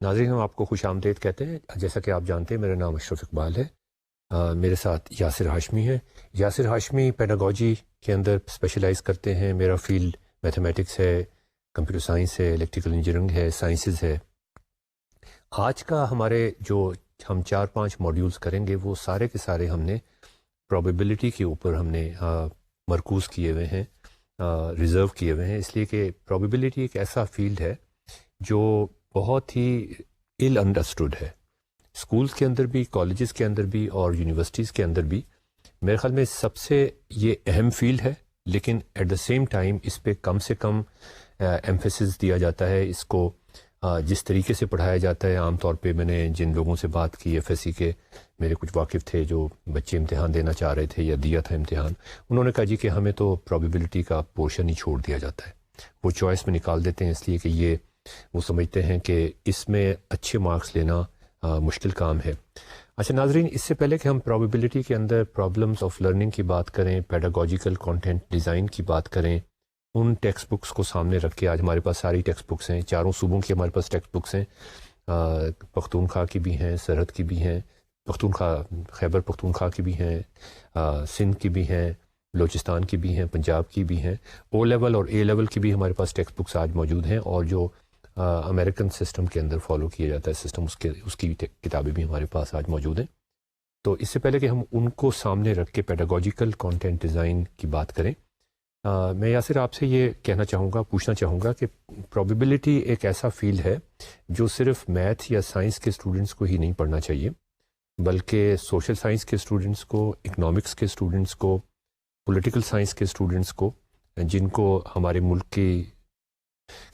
ناظرین، ہم آپ کو خوش آمدید کہتے ہیں. جیسا کہ آپ جانتے ہیں میرا نام اشرف اقبال ہے. میرے ساتھ یاسر ہاشمی ہے. یاسر ہاشمی پیڈاگوجی کے اندر اسپیشلائز کرتے ہیں. میرا فیلڈ میتھمیٹکس ہے، کمپیوٹر سائنس ہے، الیکٹریکل انجینئرنگ ہے، سائنسز ہے. آج کا ہمارے جو ہم 4-5 ماڈیولز کریں گے وہ سارے کے سارے ہم نے پرابیبلٹی کے اوپر ہم نے مرکوز کیے ہوئے ہیں، ریزرو کیے ہوئے ہیں، اس لیے کہ پرابیبلٹی ایک ایسا فیلڈ ہے جو بہت ہی ایل انڈرسٹوڈ ہے. اسکولس کے اندر بھی، کالجز کے اندر بھی اور یونیورسٹیز کے اندر بھی میرے خیال میں سب سے یہ اہم فیلڈ ہے، لیکن ایٹ دا سیم ٹائم اس پہ کم سے کم ایمفیسس دیا جاتا ہے. اس کو جس طریقے سے پڑھایا جاتا ہے، عام طور پہ میں نے جن لوگوں سے بات کی ایف ایس سی کے، میرے کچھ واقف تھے جو بچے امتحان دینا چاہ رہے تھے یا دیا تھا امتحان، انہوں نے کہا جی کہ ہمیں تو پرابیبلٹی کا پورشن ہی چھوڑ دیا جاتا ہے، وہ چوائس میں نکال دیتے ہیں، اس لیے کہ یہ وہ سمجھتے ہیں کہ اس میں اچھے مارکس لینا مشکل کام ہے. اچھا ناظرین، اس سے پہلے کہ ہم پرابیبلٹی کے اندر پرابلمس آف لرننگ کی بات کریں، پیڈاگوجیکل کانٹینٹ ڈیزائن کی بات کریں، ان ٹیکسٹ بکس کو سامنے رکھ کے، آج ہمارے پاس ساری ٹیکسٹ بکس ہیں، چاروں صوبوں کی ہمارے پاس ٹیکسٹ بکس ہیں، پختونخوا کی بھی ہیں، سرحد کی بھی ہیں، خیبر پختونخوا کی بھی ہیں، سندھ کی بھی ہیں، بلوچستان کی بھی ہیں، پنجاب کی بھی ہیں، او لیول اور اے لیول کی بھی ہمارے پاس ٹیکسٹ بکس آج موجود ہیں، اور جو امریکن سسٹم کے اندر فالو کیا جاتا ہے سسٹم، اس کی کتابیں بھی ہمارے پاس آج موجود ہیں. تو اس سے پہلے کہ ہم ان کو سامنے رکھ کے پیڈاگوجیکل کانٹینٹ ڈیزائن کی بات کریں، میں یاسر آپ سے یہ کہنا چاہوں گا، پوچھنا چاہوں گا کہ پرابیبلٹی ایک ایسا فیلڈ ہے جو صرف میتھ یا سائنس کے اسٹوڈنٹس کو ہی نہیں پڑھنا چاہیے، بلکہ سوشل سائنس کے اسٹوڈنٹس کو، اکنامکس کے اسٹوڈنٹس کو، پولیٹیکل سائنس کے اسٹوڈنٹس کو، جن کو ہمارے ملک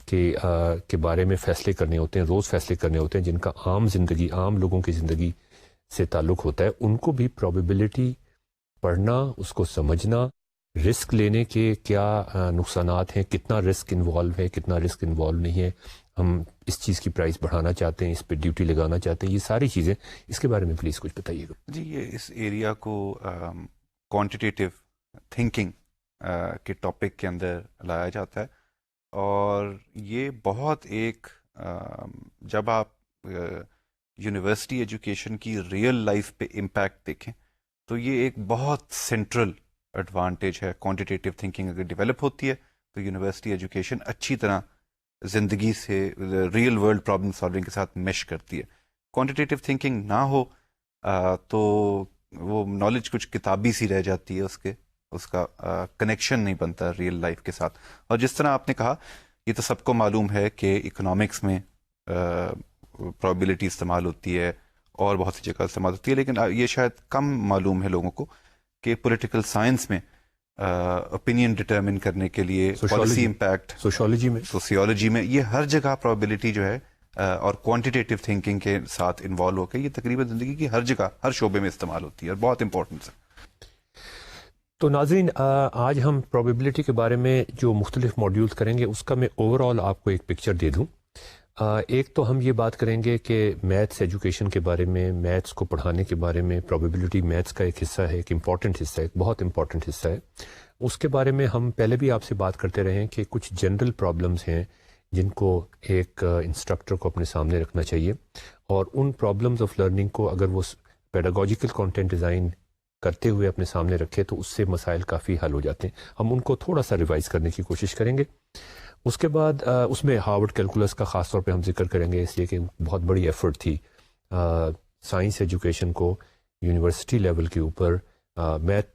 کے بارے میں فیصلے کرنے ہوتے ہیں، روز فیصلے کرنے ہوتے ہیں، جن کا عام لوگوں کی زندگی سے تعلق ہوتا ہے، ان کو بھی پرابیبلٹی پڑھنا، اس کو سمجھنا، رسک لینے کے کیا نقصانات ہیں، کتنا رسک انوالو ہے، کتنا رسک انوالو نہیں ہے، ہم اس چیز کی پرائز بڑھانا چاہتے ہیں، اس پہ ڈیوٹی لگانا چاہتے ہیں، یہ ساری چیزیں، اس کے بارے میں پلیز کچھ بتائیے گا. جی، یہ اس ایریا کو کوانٹیٹیو تھنکنگ کے ٹاپک کے اندر لایا جاتا ہے، اور یہ بہت ایک جب آپ یونیورسٹی ایجوکیشن کی ریئل لائف پہ امپیکٹ دیکھیں تو یہ ایک بہت سینٹرل ایڈوانٹیج ہے. کوانٹیٹیو تھنکنگ اگر ڈیولپ ہوتی ہے تو یونیورسٹی ایجوکیشن اچھی طرح زندگی سے ریئل ورلڈ پرابلم سالونگ کے ساتھ میش کرتی ہے. کوانٹیٹیو تھنکنگ نہ ہو تو وہ نالج کچھ کتابی سی رہ جاتی ہے، اس کا کنیکشن نہیں بنتا ریئل لائف کے ساتھ. اور جس طرح آپ نے کہا، یہ تو سب کو معلوم ہے کہ اکنامکس میں پرابیبلٹی استعمال ہوتی ہے اور بہت سی جگہ استعمال ہوتی ہے، لیکن یہ شاید کم معلوم ہے لوگوں کو کہ پولیٹیکل سائنس میں اوپینین ڈٹرمن کرنے کے لیے، پالیسی امپیکٹ، سوشیولوجی میں، یہ ہر جگہ پرابیبلٹی جو ہے اور کوانٹیٹیو تھنکنگ کے ساتھ انوالو ہو کے یہ تقریباً زندگی کی ہر جگہ، ہر شعبے میں استعمال ہوتی ہے اور بہت امپورٹنٹ ہے. تو ناظرین، آج ہم پرابیبلٹی کے بارے میں جو مختلف ماڈیولز کریں گے اس کا میں اوور آل آپ کو ایک پکچر دے دوں. ایک تو ہم یہ بات کریں گے کہ میتھس ایجوکیشن کے بارے میں، میتھس کو پڑھانے کے بارے میں، پرابیبلٹی میتھس کا ایک حصہ ہے، ایک امپورٹنٹ حصہ ہے، ایک بہت امپورٹنٹ حصہ ہے. اس کے بارے میں ہم پہلے بھی آپ سے بات کرتے رہے ہیں کہ کچھ جنرل پرابلمس ہیں جن کو ایک انسٹرکٹر کو اپنے سامنے رکھنا چاہیے، اور ان پرابلمس آف لرننگ کو اگر وہ پیڈاگوجیکل کانٹینٹ ڈیزائن کرتے ہوئے اپنے سامنے رکھے تو اس سے مسائل کافی حل ہو جاتے ہیں. ہم ان کو تھوڑا سا ریوائز کرنے کی کوشش کریں گے. اس کے بعد اس میں ہارورڈ کیلکولس کا خاص طور پہ ہم ذکر کریں گے، اس لیے کہ بہت بڑی ایفرٹ تھی سائنس ایجوکیشن کو یونیورسٹی لیول کے اوپر،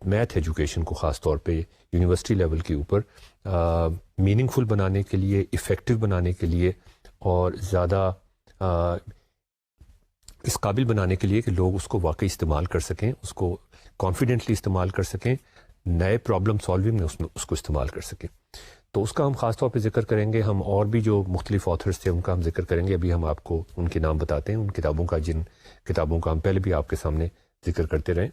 میتھ ایجوکیشن کو خاص طور پہ یونیورسٹی لیول کے اوپر میننگ فل بنانے کے لیے، افیکٹو بنانے کے لیے، اور زیادہ اس قابل بنانے کے لیے کہ لوگ اس کو واقعی استعمال کر سکیں، اس کو کانفیڈنٹلی استعمال کر سکیں، نئے پرابلم سالونگ میں اس کو استعمال کر سکیں. تو اس کا ہم خاص طور پہ ذکر کریں گے. ہم اور بھی جو مختلف آتھرس تھے ان کا ہم ذکر کریں گے. ابھی ہم آپ کو ان کے نام بتاتے ہیں، ان کتابوں کا، جن کتابوں کا ہم پہلے بھی آپ کے سامنے ذکر کرتے رہیں.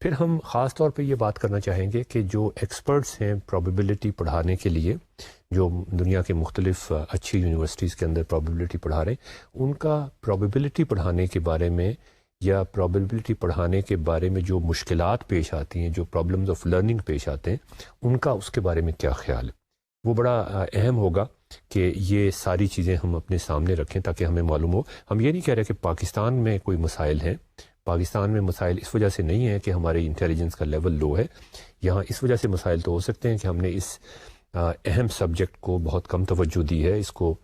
پھر ہم خاص طور پہ یہ بات کرنا چاہیں گے کہ جو ایکسپرٹس ہیں پرابیبلٹی پڑھانے کے لیے، جو دنیا کے مختلف اچھی یونیورسٹیز کے اندر پرابیبلٹی پڑھا رہے ہیں، ان کا پرابیبلٹی پڑھانے کے بارے میں یا پرابیبلٹی پڑھانے کے بارے میں جو مشکلات پیش آتی ہیں، جو پرابلمز آف لرننگ پیش آتے ہیں، ان کا اس کے بارے میں کیا خیال ہے. وہ بڑا اہم ہوگا کہ یہ ساری چیزیں ہم اپنے سامنے رکھیں تاکہ ہمیں معلوم ہو. ہم یہ نہیں کہہ رہے کہ پاکستان میں کوئی مسائل ہیں. پاکستان میں مسائل اس وجہ سے نہیں ہیں کہ ہماری انٹیلیجنس کا لیول لو ہے. یہاں اس وجہ سے مسائل تو ہو سکتے ہیں کہ ہم نے اس اہم سبجیکٹ کو بہت کم توجہ دی ہے. اس کو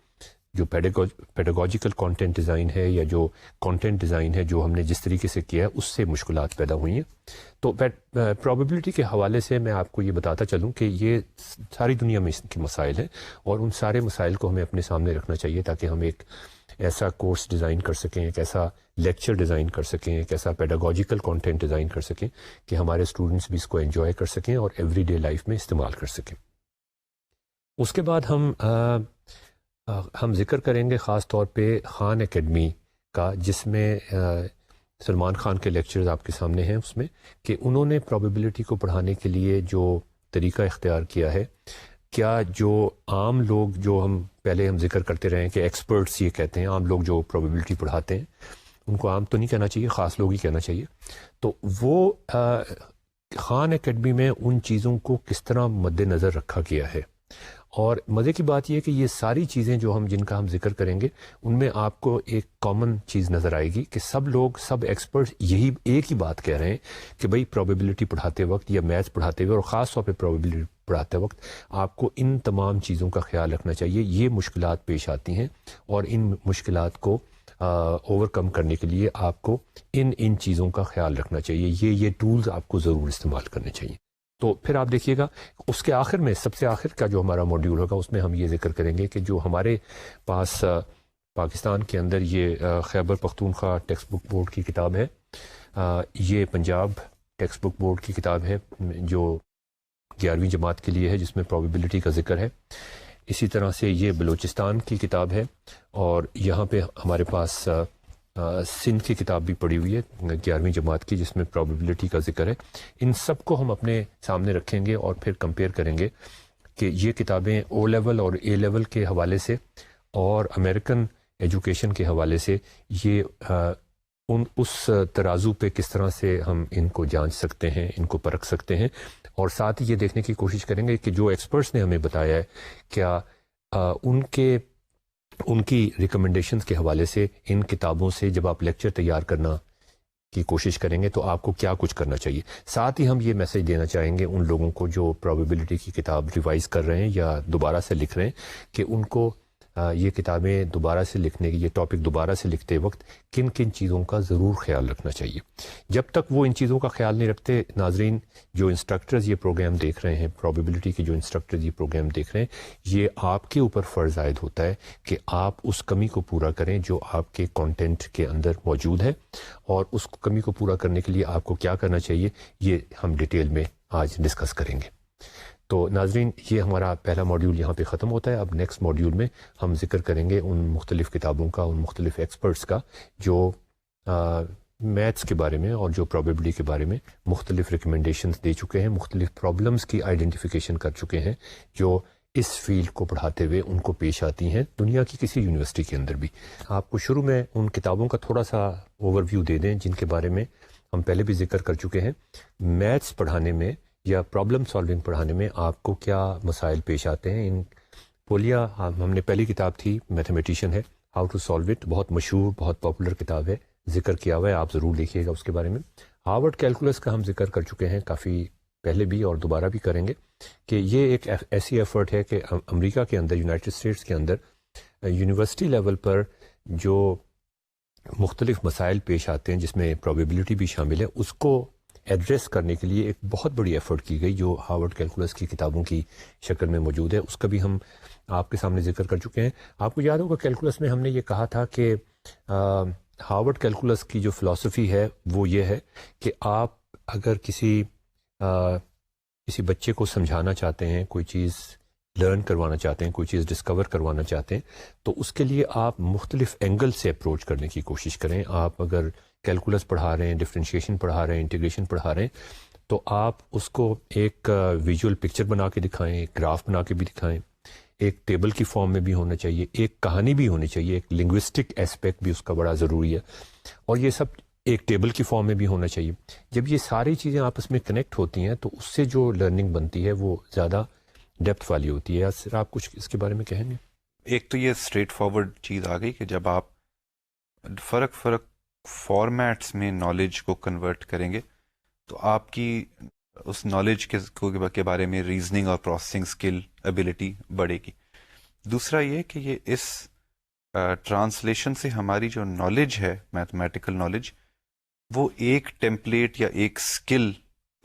جو پیڈاگوجیکل کانٹینٹ ڈیزائن ہے یا جو کانٹینٹ ڈیزائن ہے جو ہم نے جس طریقے سے کیا ہے اس سے مشکلات پیدا ہوئی ہیں. تو پرابیبلٹی کے حوالے سے میں آپ کو یہ بتاتا چلوں کہ یہ ساری دنیا میں اس کے مسائل ہیں اور ان سارے مسائل کو ہمیں اپنے سامنے رکھنا چاہیے تاکہ ہم ایک ایسا کورس ڈیزائن کر سکیں, ایک ایسا لیکچر ڈیزائن کر سکیں, ایک ایسا پیڈاگوجیکل کانٹینٹ ڈیزائن کر سکیں کہ ہمارے اسٹوڈنٹس بھی اس کو انجوائے کر سکیں اور ایوری ڈے لائف میں استعمال کر سکیں. اس کے بعد ہم ذکر کریں گے خاص طور پہ خان اکیڈمی کا, جس میں سلمان خان کے لیکچرز آپ کے سامنے ہیں. اس میں کہ انہوں نے پرابیبلٹی کو پڑھانے کے لیے جو طریقہ اختیار کیا ہے, کیا جو عام لوگ جو ہم پہلے ہم ذکر کرتے رہے ہیں کہ ایکسپرٹس یہ کہتے ہیں, عام لوگ جو پرابیبلٹی پڑھاتے ہیں ان کو عام تو نہیں کہنا چاہیے, خاص لوگ ہی کہنا چاہیے. تو وہ خان اکیڈمی میں ان چیزوں کو کس طرح مد نظر رکھا گیا ہے. اور مزے کی بات یہ ہے کہ یہ ساری چیزیں جو جن کا ہم ذکر کریں گے ان میں آپ کو ایک کامن چیز نظر آئے گی کہ سب ایکسپرٹس یہی ایک ہی بات کہہ رہے ہیں کہ بھئی پرابیبلٹی پڑھاتے وقت یا میتھس پڑھاتے ہوئے اور خاص طور پہ پرابیبلٹی پڑھاتے وقت آپ کو ان تمام چیزوں کا خیال رکھنا چاہیے. یہ مشکلات پیش آتی ہیں اور ان مشکلات کو اوور کم کرنے کے لیے آپ کو ان چیزوں کا خیال رکھنا چاہیے. یہ ٹولز آپ کو ضرور استعمال کرنے چاہیے. تو پھر آپ دیکھیے گا اس کے آخر میں, سب سے آخر کا جو ہمارا ماڈیول ہوگا اس میں ہم یہ ذکر کریں گے کہ جو ہمارے پاس پاکستان کے اندر یہ Khyber Pakhtunkhwa text book board کی کتاب ہے, یہ پنجاب ٹیکسٹ بک بورڈ کی کتاب ہے جو 11ویں جماعت کے لیے ہے جس میں پرابیبلٹی کا ذکر ہے. اسی طرح سے یہ بلوچستان کی کتاب ہے اور یہاں پہ ہمارے پاس سندھ کی کتاب بھی پڑھی ہوئی ہے 11ویں جماعت کی جس میں پرابیبلٹی کا ذکر ہے. ان سب کو ہم اپنے سامنے رکھیں گے اور پھر کمپیئر کریں گے کہ یہ کتابیں او لیول اور اے لیول کے حوالے سے اور امریکن ایجوکیشن کے حوالے سے یہ اس ترازو پہ کس طرح سے ہم ان کو جانچ سکتے ہیں, ان کو پرکھ سکتے ہیں. اور ساتھ ہی یہ دیکھنے کی کوشش کریں گے کہ جو ایکسپرٹس نے ہمیں بتایا ہے کیا ان کی ریکمنڈیشنز کے حوالے سے ان کتابوں سے جب آپ لیکچر تیار کرنا کی کوشش کریں گے تو آپ کو کیا کچھ کرنا چاہیے. ساتھ ہی ہم یہ میسج دینا چاہیں گے ان لوگوں کو جو پرابیبلٹی کی کتاب ریوائز کر رہے ہیں یا دوبارہ سے لکھ رہے ہیں کہ ان کو یہ کتابیں دوبارہ سے لکھنے کی, یہ ٹاپک دوبارہ سے لکھتے وقت کن کن چیزوں کا ضرور خیال رکھنا چاہیے. جب تک وہ ان چیزوں کا خیال نہیں رکھتے, ناظرین جو انسٹرکٹرز یہ پروگرام دیکھ رہے ہیں, پرابیبلٹی کے جو انسٹرکٹرز یہ پروگرام دیکھ رہے ہیں, یہ آپ کے اوپر فرض عائد ہوتا ہے کہ آپ اس کمی کو پورا کریں جو آپ کے کانٹینٹ کے اندر موجود ہے. اور اس کمی کو پورا کرنے کے لیے آپ کو کیا کرنا چاہیے یہ ہم ڈیٹیل میں آج ڈسکس کریں گے. تو ناظرین یہ ہمارا پہلا ماڈیول یہاں پہ ختم ہوتا ہے. اب نیکسٹ ماڈیول میں ہم ذکر کریں گے ان مختلف کتابوں کا, ان مختلف ایکسپرٹس کا جو میتھس کے بارے میں اور جو پرابیبلٹی کے بارے میں مختلف ریکمنڈیشنز دے چکے ہیں, مختلف پرابلمز کی آئیڈینٹیفیکیشن کر چکے ہیں جو اس فیلڈ کو پڑھاتے ہوئے ان کو پیش آتی ہیں دنیا کی کسی یونیورسٹی کے اندر بھی. آپ کو شروع میں ان کتابوں کا تھوڑا سا اوور ویو دے دیں جن کے بارے میں ہم پہلے بھی ذکر کر چکے ہیں. میتھس پڑھانے میں یا پرابلم سالونگ پڑھانے میں آپ کو کیا مسائل پیش آتے ہیں. ان پولیا ہم نے پہلی کتاب تھی, میتھمیٹیشین ہے, ہاؤ ٹو سالو اٹ, بہت مشہور بہت پاپولر کتاب ہے, ذکر کیا ہوا ہے, آپ ضرور دیکھیے گا اس کے بارے میں. ہارورڈ کیلکولس کا ہم ذکر کر چکے ہیں کافی پہلے بھی اور دوبارہ بھی کریں گے کہ یہ ایک ایسی ایفرٹ ہے کہ امریکہ کے اندر, یونائٹڈ اسٹیٹس کے اندر یونیورسٹی لیول پر جو مختلف مسائل پیش آتے ہیں جس میں پرابیبلٹی بھی شامل ہے, اس کو ایڈریس کرنے کے لیے ایک بہت بڑی ایفرٹ کی گئی جو ہارورڈ کیلکولس کی کتابوں کی شکل میں موجود ہے. اس کا بھی ہم آپ کے سامنے ذکر کر چکے ہیں. آپ کو یاد ہوگا کیلکولس میں ہم نے یہ کہا تھا کہ ہارورڈ کیلکولس کی جو فلسفی ہے وہ یہ ہے کہ آپ اگر کسی بچے کو سمجھانا چاہتے ہیں, کوئی چیز لرن کروانا چاہتے ہیں, کوئی چیز ڈسکور کروانا چاہتے ہیں, تو اس کے لیے آپ مختلف اینگل سے اپروچ کرنے کی کوشش کریں. آپ اگر کیلکولس پڑھا رہے ہیں, ڈفرینشیشن پڑھا رہے ہیں, انٹیگریشن پڑھا رہے ہیں, تو آپ اس کو ایک ویژول پکچر بنا کے دکھائیں, ایک گراف بنا کے بھی دکھائیں, ایک ٹیبل کی فارم میں بھی ہونا چاہیے, ایک کہانی بھی ہونی چاہیے, ایک لنگوسٹک ایسپیکٹ بھی اس کا بڑا ضروری ہے, اور یہ سب ایک ٹیبل کی فارم میں بھی ہونا چاہیے. جب یہ ساری چیزیں آپس میں کنیکٹ ہوتی ہیں تو اس سے جو لرننگ بنتی ہے وہ زیادہ ڈیپتھ والی ہوتی ہے. سر آپ کچھ اس کے بارے میں کہیں گے؟ ایک تو یہ اسٹریٹ فارورڈ چیز آ گئی کہ جب آپ فرق فارمیٹس میں نالج کو کنورٹ کریں گے تو آپ کی اس نالج کے بارے میں ریزننگ اور پروسیسنگ اسکل ایبلٹی بڑھے گی. دوسرا یہ کہ یہ اس ٹرانسلیشن سے ہماری جو نالج ہے میتھمیٹیکل نالج وہ ایک ٹیمپلیٹ یا ایک اسکل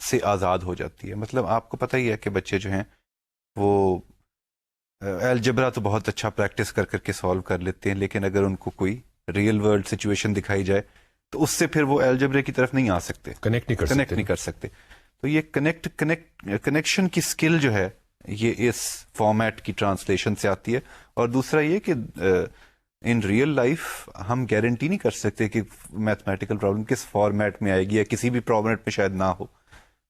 سے آزاد ہو جاتی ہے. مطلب آپ کو پتہ ہی ہے کہ بچے جو ہیں وہ الجبرا تو بہت اچھا پریکٹس کر کے سالو کر لیتے ہیں، لیکن اگر ان کو کوئی ریئل ورلڈ سچویشن دکھائی جائے تو اس سے پھر وہ الجبرے کی طرف نہیں آ سکتے، کنیکٹ نہیں کر سکتے. تو یہ کنیکشن کی اسکل جو ہے یہ اس فارمیٹ کی ٹرانسلیشن سے آتی ہے. اور دوسرا یہ کہ ان ریئل لائف ہم گارنٹی نہیں کر سکتے کہ میتھمیٹیکل پرابلم کس فارمیٹ میں آئے گی یا کسی بھی فارمیٹ میں شاید نہ ہو.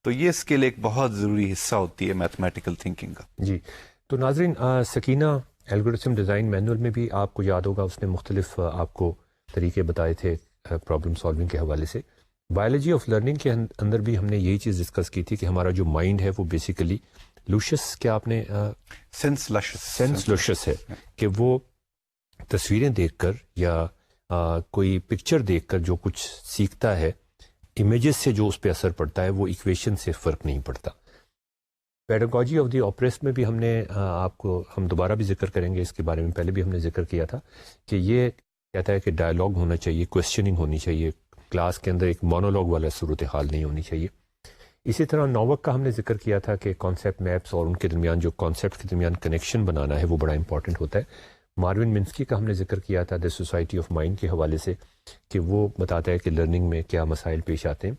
تو یہ اسکل ایک بہت ضروری حصہ ہوتی ہے میتھمیٹیکل تھنکنگ کا. جی تو ناظرین، سکینہ الگورتھم ڈیزائن مینول میں بھی آپ کو یاد ہوگا اس نے مختلف آپ کو طریقے بتائے تھے پرابلم سالونگ کے حوالے سے. بایولوجی آف لرننگ کے اندر بھی ہم نے یہی چیز ڈسکس کی تھی کہ ہمارا جو مائنڈ ہے وہ بیسیکلی لوشس، کیا آپ نے سینس لوشس ہے کہ وہ تصویریں دیکھ کر یا کوئی پکچر دیکھ کر جو کچھ سیکھتا ہے، امیجز سے جو اس پہ اثر پڑتا ہے وہ ایکویشن سے فرق نہیں پڑتا. پیڈاگوجی آف دی آپریسٹ میں بھی ہم نے آپ کو، ہم دوبارہ بھی ذکر کریں گے اس کے بارے میں، پہلے بھی ہم نے ذکر کیا تھا کہ یہ کہتا ہے کہ ڈائلاگ ہونا چاہیے، کویسچننگ ہونی چاہیے، کلاس کے اندر ایک مونولوگ والا صورتحال نہیں ہونی چاہیے. اسی طرح نوک کا ہم نے ذکر کیا تھا کہ کانسیپٹ میپس اور ان کے درمیان جو کانسیپٹ کے درمیان کنیکشن بنانا ہے وہ بڑا امپورٹنٹ ہوتا ہے. ماروین منسکی کا ہم نے ذکر کیا تھا دی سوسائٹی آف مائنڈ کے حوالے سے کہ وہ بتاتا ہے کہ لرننگ میں کیا مسائل پیش آتے ہیں.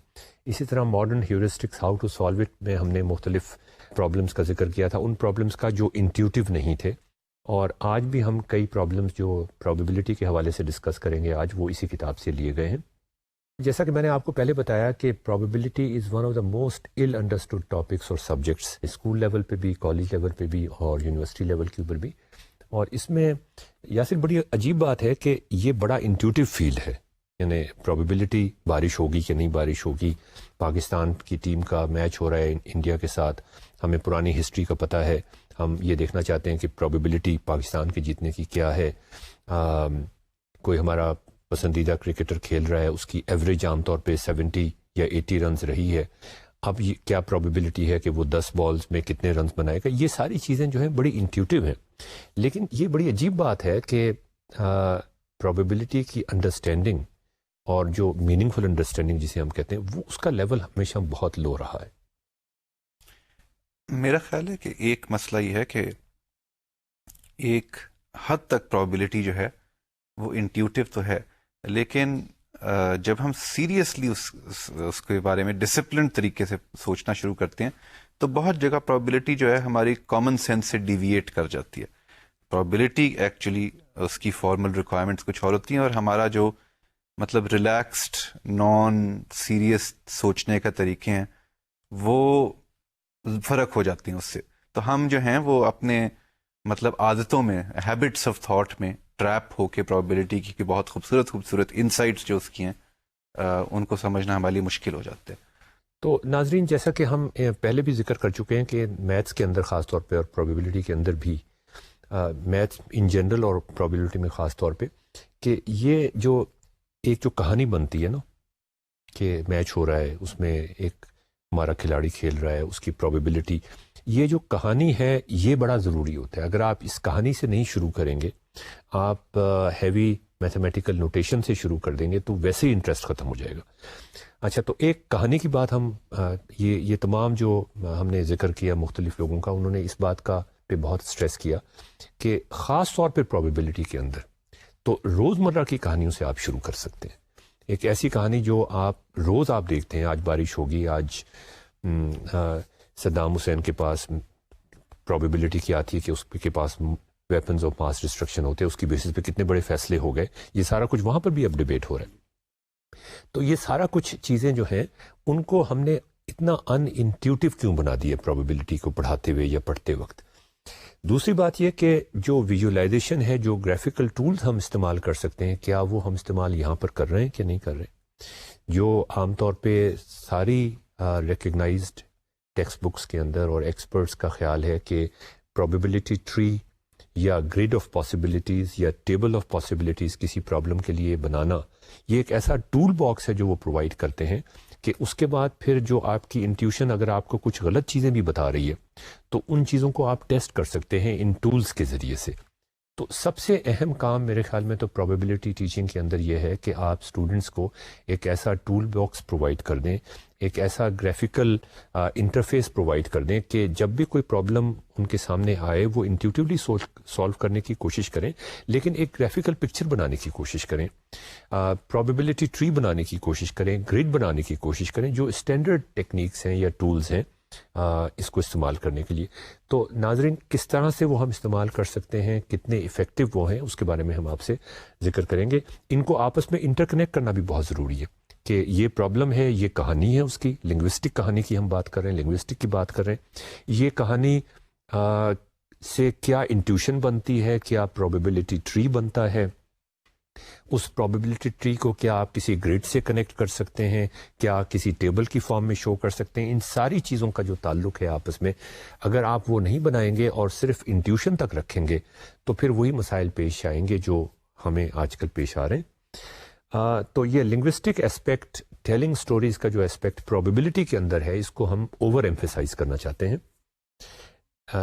اسی طرح modern heuristics how to solve it میں ہم نے مختلف پرابلمس کا ذکر کیا تھا، ان پرابلمس کا جو انٹیوٹیو نہیں تھے. اور آج بھی ہم کئی پرابلمس جو پرابیبلٹی کے حوالے سے ڈسکس کریں گے آج، وہ اسی کتاب سے لیے گئے ہیں. جیسا کہ میں نے آپ کو پہلے بتایا کہ probability is one of the most L understood topics اور سبجیکٹس، اسکول لیول پہ بھی، کالج لیول پہ بھی اور یونیورسٹی لیول کے اوپر بھی. اور اس میں یاسر بڑی عجیب بات ہے کہ یہ بڑا انٹیوٹیو فیلڈ ہے، یعنی پرابیبلٹی بارش ہوگی کہ نہیں بارش ہوگی. پاکستان کی ٹیم کا میچ ہو رہا ہے انڈیا کے ساتھ، ہمیں پرانی ہسٹری کا پتہ ہے، ہم یہ دیکھنا چاہتے ہیں کہ پرابیبلٹی پاکستان کے جیتنے کی کیا ہے. کوئی ہمارا پسندیدہ کرکٹر کھیل رہا ہے، اس کی ایوریج عام طور پہ 70 یا 80 رنز رہی ہے، اب یہ کیا پرابیبلٹی ہے کہ وہ 10 بالز میں کتنے رنز بنائے گا. یہ ساری چیزیں جو ہیں بڑی انٹیوٹیو ہیں، لیکن یہ بڑی عجیب بات ہے کہ پرابیبلٹی کی انڈرسٹینڈنگ اور جو میننگ فل انڈرسٹینڈنگ جسے ہم کہتے ہیں وہ اس کا لیول ہمیشہ بہت لو رہا ہے. میرا خیال ہے کہ ایک مسئلہ یہ ہے کہ ایک حد تک پرابیبلٹی جو ہے وہ انٹیوٹیو تو ہے، لیکن جب ہم سیریسلی اس کے بارے میں ڈسپلن طریقے سے سوچنا شروع کرتے ہیں تو بہت جگہ پرابیبلٹی جو ہے ہماری کامن سینس سے ڈیویٹ کر جاتی ہے. پرابیبلٹی ایکچولی اس کی فارمل ریکوائرمنٹس کچھ اور ہوتی ہیں، اور ہمارا جو مطلب ریلیکسڈ نان سیریس سوچنے کا طریقے ہیں وہ فرق ہو جاتی ہیں اس سے. تو ہم جو ہیں وہ اپنے مطلب عادتوں میں، ہیبٹس آف تھاٹ میں ٹریپ ہو کے پرابیبلٹی کی بہت خوبصورت انسائٹس جو اس کی ہیں ان کو سمجھنا ہمارے لیے مشکل ہو جاتا ہے. تو ناظرین، جیسا کہ ہم پہلے بھی ذکر کر چکے ہیں کہ میتھس کے اندر خاص طور پہ اور پرابیبلٹی کے اندر بھی، میتھس ان جنرل اور پرابیبلٹی میں خاص طور پہ، کہ یہ جو ایک جو کہانی بنتی ہے نا کہ میچ ہو رہا ہے، اس میں ایک ہمارا کھلاڑی کھیل رہا ہے، اس کی پرابیبلٹی، یہ جو کہانی ہے یہ بڑا ضروری ہوتا ہے. اگر آپ اس کہانی سے نہیں شروع کریں گے، آپ ہیوی میتھمیٹیکل نوٹیشن سے شروع کر دیں گے تو ویسے ہی انٹرسٹ ختم ہو جائے گا. اچھا، تو ایک کہانی کی بات ہم یہ تمام جو ہم نے ذکر کیا مختلف لوگوں کا، انہوں نے اس بات کا پہ بہت سٹریس کیا کہ خاص طور پہ پرابیبلٹی کے اندر تو روزمرہ کی کہانیوں سے آپ شروع کر سکتے ہیں. ایک ایسی کہانی جو آپ روز آپ دیکھتے ہیں، آج بارش ہوگی، آج صدام حسین کے پاس پرابیبلٹی کیا آتی ہے کہ اس کے پاس ویپنز آف ماس ڈسٹرکشن ہوتے ہیں، اس کی بیسس پہ کتنے بڑے فیصلے ہو گئے. یہ سارا کچھ وہاں پر بھی اب ڈیبیٹ ہو رہا ہے. تو یہ سارا کچھ چیزیں جو ہیں ان کو ہم نے اتنا ان انٹیوٹیو کیوں بنا دی ہے پرابیبلٹی کو پڑھاتے ہوئے یا پڑھتے وقت. دوسری بات یہ کہ جو ویژولائزیشن ہے، جو گرافیکل ٹولز ہم استعمال کر سکتے ہیں، کیا وہ ہم استعمال یہاں پر کر رہے ہیں کہ نہیں کر رہے. جو عام طور پہ ساری ریکگنائزڈ ٹیکسٹ بکس کے اندر اور ایکسپرٹس کا خیال ہے کہ پرابیبلٹی ٹری یا گریڈ آف پاسبلٹیز یا ٹیبل آف پاسبلٹیز کسی پرابلم کے لیے بنانا، یہ ایک ایسا ٹول باکس ہے جو وہ پرووائڈ کرتے ہیں کہ اس کے بعد پھر جو آپ کی انٹیوشن اگر آپ کو کچھ غلط چیزیں بھی بتا رہی ہے تو ان چیزوں کو آپ ٹیسٹ کر سکتے ہیں ان ٹولز کے ذریعے سے. تو سب سے اہم کام میرے خیال میں تو پروبیبلٹی ٹیچنگ کے اندر یہ ہے کہ آپ اسٹوڈنٹس کو ایک ایسا ٹول باکس پرووائڈ کر دیں، ایک ایسا گرافیکل انٹرفیس پرووائڈ کر دیں کہ جب بھی کوئی پرابلم ان کے سامنے آئے وہ انٹیوٹیولی سولو کرنے کی کوشش کریں، لیکن ایک گرافیکل پکچر بنانے کی کوشش کریں، پروبیبلٹی ٹری بنانے کی کوشش کریں، گریڈ بنانے کی کوشش کریں، جو اسٹینڈرڈ ٹیکنیکس ہیں یا ٹولز ہیں اس کو استعمال کرنے کے لیے. تو ناظرین کس طرح سے وہ ہم استعمال کر سکتے ہیں، کتنے ایفیکٹو وہ ہیں، اس کے بارے میں ہم آپ سے ذکر کریں گے. ان کو آپس میں انٹر کنیکٹ کرنا بھی بہت ضروری ہے کہ یہ پرابلم ہے، یہ کہانی ہے اس کی، لنگوسٹک کہانی کی ہم بات کر رہے ہیں، لنگوسٹک کی بات کر رہے ہیں، یہ کہانی سے کیا انٹیوشن بنتی ہے، کیا پروبیبلٹی ٹری بنتا ہے، اس پروبیبلٹی ٹری کو کیا آپ کسی گریڈ سے کنیکٹ کر سکتے ہیں، کیا کسی ٹیبل کی فارم میں شو کر سکتے ہیں. ان ساری چیزوں کا جو تعلق ہے آپس میں اگر آپ وہ نہیں بنائیں گے اور صرف انٹیوشن تک رکھیں گے تو پھر وہی مسائل پیش آئیں گے جو ہمیں آج کل پیش آ رہے ہیں. تو یہ لنگوسٹک اسپیکٹ، ٹیلنگ سٹوریز کا جو اسپیکٹ پروبیبلٹی کے اندر ہے، اس کو ہم اوور ایمفیسائز کرنا چاہتے ہیں.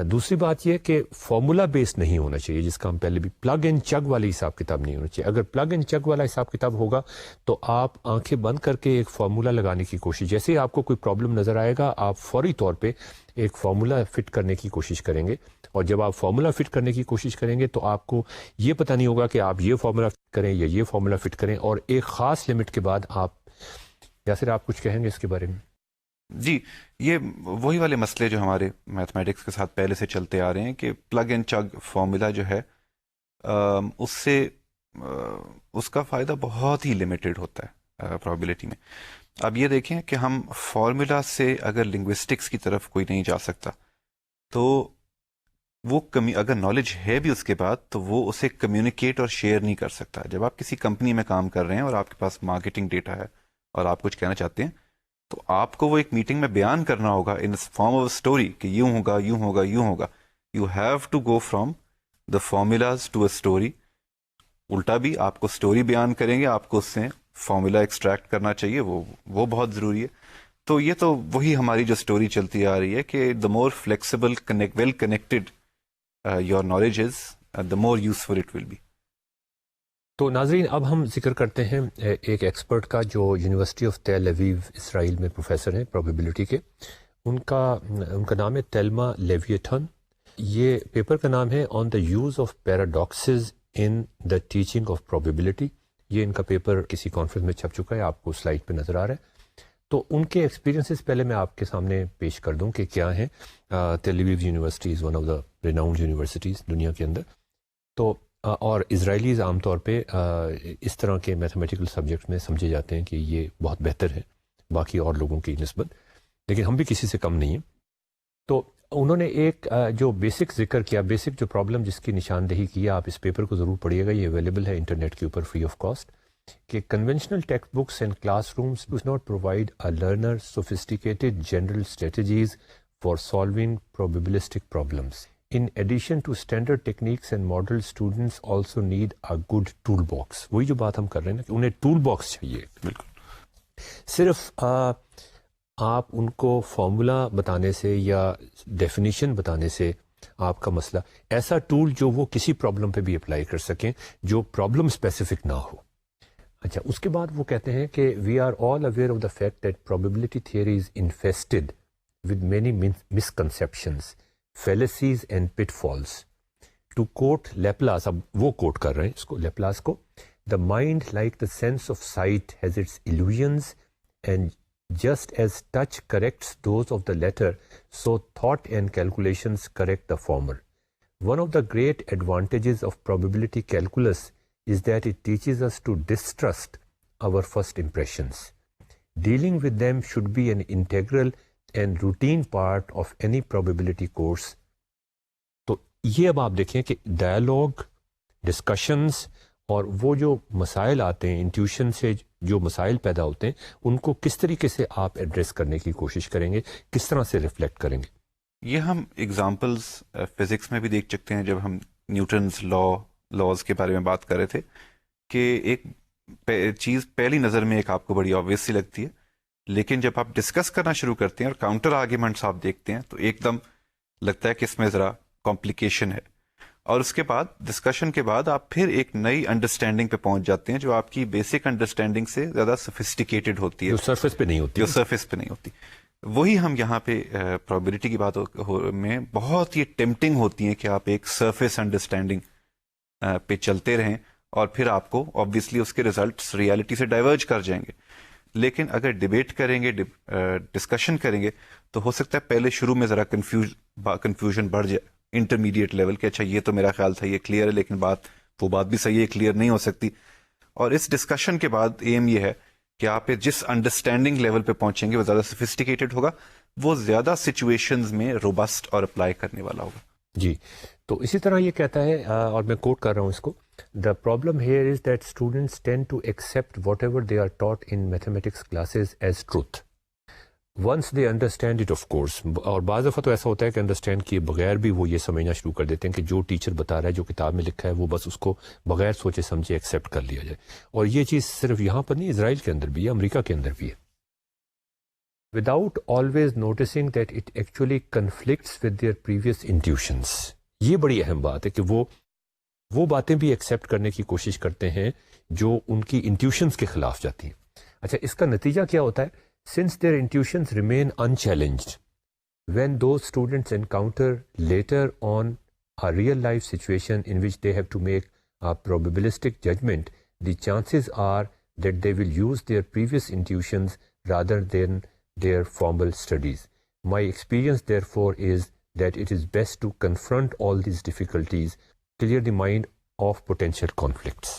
دوسری بات یہ کہ فارمولا بیس نہیں ہونا چاہیے، جس کا ہم پہلے بھی پلگ اینڈ چگ والی حساب کتاب نہیں ہونا چاہیے. اگر پلگ اینڈ چگ والا حساب کتاب ہوگا تو آپ آنکھیں بند کر کے ایک فارمولا لگانے کی کوشش، جیسے ہی آپ کو کوئی پرابلم نظر آئے گا آپ فوری طور پہ ایک فارمولا فٹ کرنے کی کوشش کریں گے، اور جب آپ فارمولا فٹ کرنے کی کوشش کریں گے تو آپ کو یہ پتہ نہیں ہوگا کہ آپ یہ فارمولا فٹ کریں یا یہ فارمولا فٹ کریں، اور ایک خاص لمٹ کے بعد آپ، یا پھر آپ کچھ کہیں گے اس کے بارے میں؟ جی، یہ وہی والے مسئلے جو ہمارے میتھمیٹکس کے ساتھ پہلے سے چلتے آ رہے ہیں کہ پلگ اینڈ چگ فارمولا جو ہے اس سے اس کا فائدہ بہت ہی لمیٹڈ ہوتا ہے پرابیبلٹی میں. اب یہ دیکھیں کہ ہم فارمولا سے اگر لنگوسٹکس کی طرف کوئی نہیں جا سکتا تو وہ اگر نالج ہے بھی اس کے بعد تو وہ اسے کمیونیکیٹ اور شیئر نہیں کر سکتا. جب آپ کسی کمپنی میں کام کر رہے ہیں اور آپ کے پاس مارکیٹنگ ڈیٹا ہے اور آپ کچھ کہنا چاہتے ہیں تو آپ کو وہ ایک میٹنگ میں بیان کرنا ہوگا ان فارم آف اسٹوری کہ یوں ہوگا یوں ہوگا یوں ہوگا. You have to go from the formulas to a story. الٹا بھی آپ کو اسٹوری بیان کریں گے، آپ کو اس سے فارمولا ایکسٹریکٹ کرنا چاہیے، وہ بہت ضروری ہے. تو یہ تو وہی ہماری جو اسٹوری چلتی آ رہی ہے کہ the more flexible well connected your knowledge is the more useful it will be. تو ناظرین اب ہم ذکر کرتے ہیں ایک ایکسپرٹ کا جو یونیورسٹی آف تیل اویو اسرائیل میں پروفیسر ہیں پروبیبلٹی کے. ان کا نام ہے تیلما لیویٹھن. یہ پیپر کا نام ہے on the use of paradoxes in the teaching of probability. یہ ان کا پیپر کسی کانفرنس میں چھپ چکا ہے، آپ کو سلائڈ پہ نظر آ رہا ہے. تو ان کے ایکسپیرینسز پہلے میں آپ کے سامنے پیش کر دوں کہ کیا ہیں. Tel Aviv university is one of the renowned universities دنیا کے اندر. تو اور اسرائیلیز عام طور پہ اس طرح کے میتھمیٹیکل سبجیکٹ میں سمجھے جاتے ہیں کہ یہ بہت بہتر ہے باقی اور لوگوں کی نسبت، لیکن ہم بھی کسی سے کم نہیں ہیں. تو انہوں نے ایک جو بیسک ذکر کیا، بیسک جو پرابلم جس کی نشاندہی کی، آپ اس پیپر کو ضرور پڑھیے گا، یہ اویلیبل ہے انٹرنیٹ کے اوپر فری آف کاسٹ، کہ conventional text books and class rooms do not provide a learner sophisticated general strategies for solving probabilistic problems. In addition to standard techniques and models, students also need a good tool box. وہی جو بات ہم کر رہے ہیں نا کہ انہیں ٹول باکس چاہیے. بالکل صرف آپ ان کو فارمولا بتانے سے یا ڈیفینیشن بتانے سے آپ کا مسئلہ، ایسا ٹول جو وہ کسی پرابلم پہ بھی اپلائی کر سکیں، جو پرابلم اسپیسیفک نہ ہو. اچھا، اس کے بعد وہ کہتے ہیں کہ we are all aware of the fact that probability theory is infested with many misconceptions, fallacies and pitfalls. To quote Laplace, اب وہ کوٹ کر رہے ہیں اس کو، Laplace کو، the mind like the sense of sight has its illusions, and just as touch corrects those of the latter, so thought and calculations correct the former. One of the great advantages of probability calculus is that it teaches us to distrust our first impressions. Dealing with them should be an integral and routine part of any probability course. تو یہ اب آپ دیکھیں کہ dialogue, discussions اور وہ جو مسائل آتے ہیں، انٹیوشن سے جو مسائل پیدا ہوتے ہیں، ان کو کس طریقے سے آپ ایڈریس کرنے کی کوشش کریں گے، کس طرح سے ریفلیکٹ کریں گے. یہ ہم ایگزامپلز فزکس میں بھی دیکھ سکتے ہیں. جب ہم نیوٹنز لاز کے بارے میں بات کر رہے تھے کہ ایک چیز پہلی نظر میں ایک آپ کو بڑی آبویس سی لگتی ہے، لیکن جب آپ ڈسکس کرنا شروع کرتے ہیں اور کاؤنٹر آرگیومنٹس آپ دیکھتے ہیں تو ایک دم لگتا ہے کہ اس میں ذرا کمپلیکیشن ہے، اور اس کے بعد ڈسکشن کے بعد آپ پھر ایک نئی انڈرسٹینڈنگ پہ پہنچ جاتے ہیں جو آپ کی بیسک انڈرسٹینڈنگ سے زیادہ سفسٹیکیٹڈ ہوتی ہے، جو سرفیس پہ نہیں ہوتی، جو سرفیس پہ نہیں ہوتی۔ وہی ہم یہاں پہ پرابیبلٹی کی بات میں بہت یہ ٹیمپٹنگ ہوتی ہیں کہ آپ ایک سرفیس انڈرسٹینڈنگ پہ چلتے رہیں اور پھر آپ کو آبویسلی اس کے ریزلٹس ریالٹی سے ڈائیورج کر جائیں گے، لیکن اگر ڈیبیٹ کریں گے، ڈسکشن کریں گے، تو ہو سکتا ہے پہلے شروع میں ذرا کنفیوژن بڑھ جائے انٹرمیڈیٹ لیول کہ اچھا یہ تو میرا خیال تھا یہ کلیئر ہے، لیکن وہ بات بھی صحیح ہے، کلیئر نہیں ہو سکتی۔ اور اس ڈسکشن کے بعد ایم یہ ہے کہ آپ جس انڈرسٹینڈنگ لیول پہ پہنچیں گے وہ زیادہ سفسٹیکیٹڈ ہوگا، وہ زیادہ سچویشنز میں روبسٹ اور اپلائی کرنے والا ہوگا۔ جی، تو اسی طرح یہ کہتا ہے، اور میں کوٹ کر رہا ہوں اس کو، the problem here is that students tend to accept whatever they are taught in mathematics classes as truth once they understand it, of course. اور بعض دفعہ تو ایسا ہوتا ہے کہ انڈرسٹینڈ کیے بغیر بھی وہ یہ سمجھنا شروع کر دیتے ہیں کہ جو ٹیچر بتا رہا ہے، جو کتاب میں لکھا ہے، وہ بس اس کو بغیر سوچے سمجھے ایکسیپٹ کر لیا جائے۔ اور یہ چیز صرف یہاں پر نہیں، اسرائیل کے اندر بھی ہے، امریکہ کے اندر بھی ہے۔ Without always noticing that it actually conflicts with their previous intuitions. یہ بڑی اہم بات ہے کہ وہ باتیں بھی ایکسیپٹ کرنے کی کوشش کرتے ہیں جو ان کی انٹیوشنس کے خلاف جاتی ہیں۔ اچھا، اس کا نتیجہ کیا ہوتا ہے؟ Since their intuitions remain unchallenged, when those students encounter later on a real life situation in which they have to make a probabilistic judgment, the chances are that they will use their previous intuitions rather than their formal studies. My experience therefore is that it is best to confront all these difficulties, clear the mind of potential conflicts.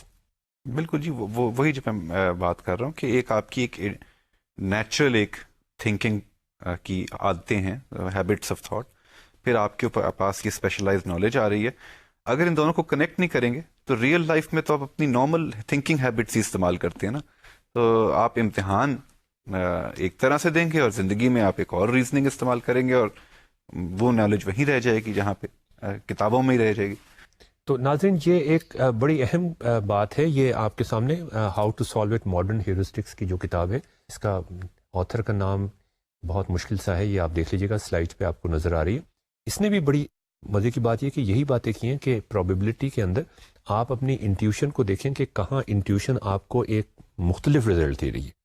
بالکل جی، وہی جو میں بات کر رہا ہوں کہ ایک آپ کی ایک نیچرل ایک تھنکنگ کی عادتیں ہیں، ہیبٹس آف تھاٹ، پھر آپ کے پاس یہ اسپیشلائز نالج آ رہی ہے۔ اگر ان دونوں کو کنیکٹ نہیں کریں گے تو ریئل لائف میں تو آپ اپنی نارمل تھنکنگ ہیبٹس ہی استعمال کرتے ہیں نا، تو آپ امتحان ایک طرح سے دیں گے اور زندگی میں آپ ایک اور ریزننگ استعمال کریں گے، اور وہ نالج وہیں رہ جائے گی جہاں پہ کتابوں میں ہی رہ جائے گی۔ تو ناظرین، یہ ایک بڑی اہم بات ہے، یہ آپ کے سامنے how to solve it modern heuristics کی جو کتاب ہے، اس کا آتھر کا نام بہت مشکل سا ہے، یہ آپ دیکھ لیجیے گا، سلائڈ پہ آپ کو نظر آ رہی ہے۔ اس نے بھی بڑی مزے کی بات یہ کہ یہی باتیں کی ہیں کہ پرابیبلٹی کے اندر آپ اپنی انٹیوشن کو دیکھیں کہ کہاں انٹیوشن آپ کو ایک مختلف رزلٹ دے رہی ہے،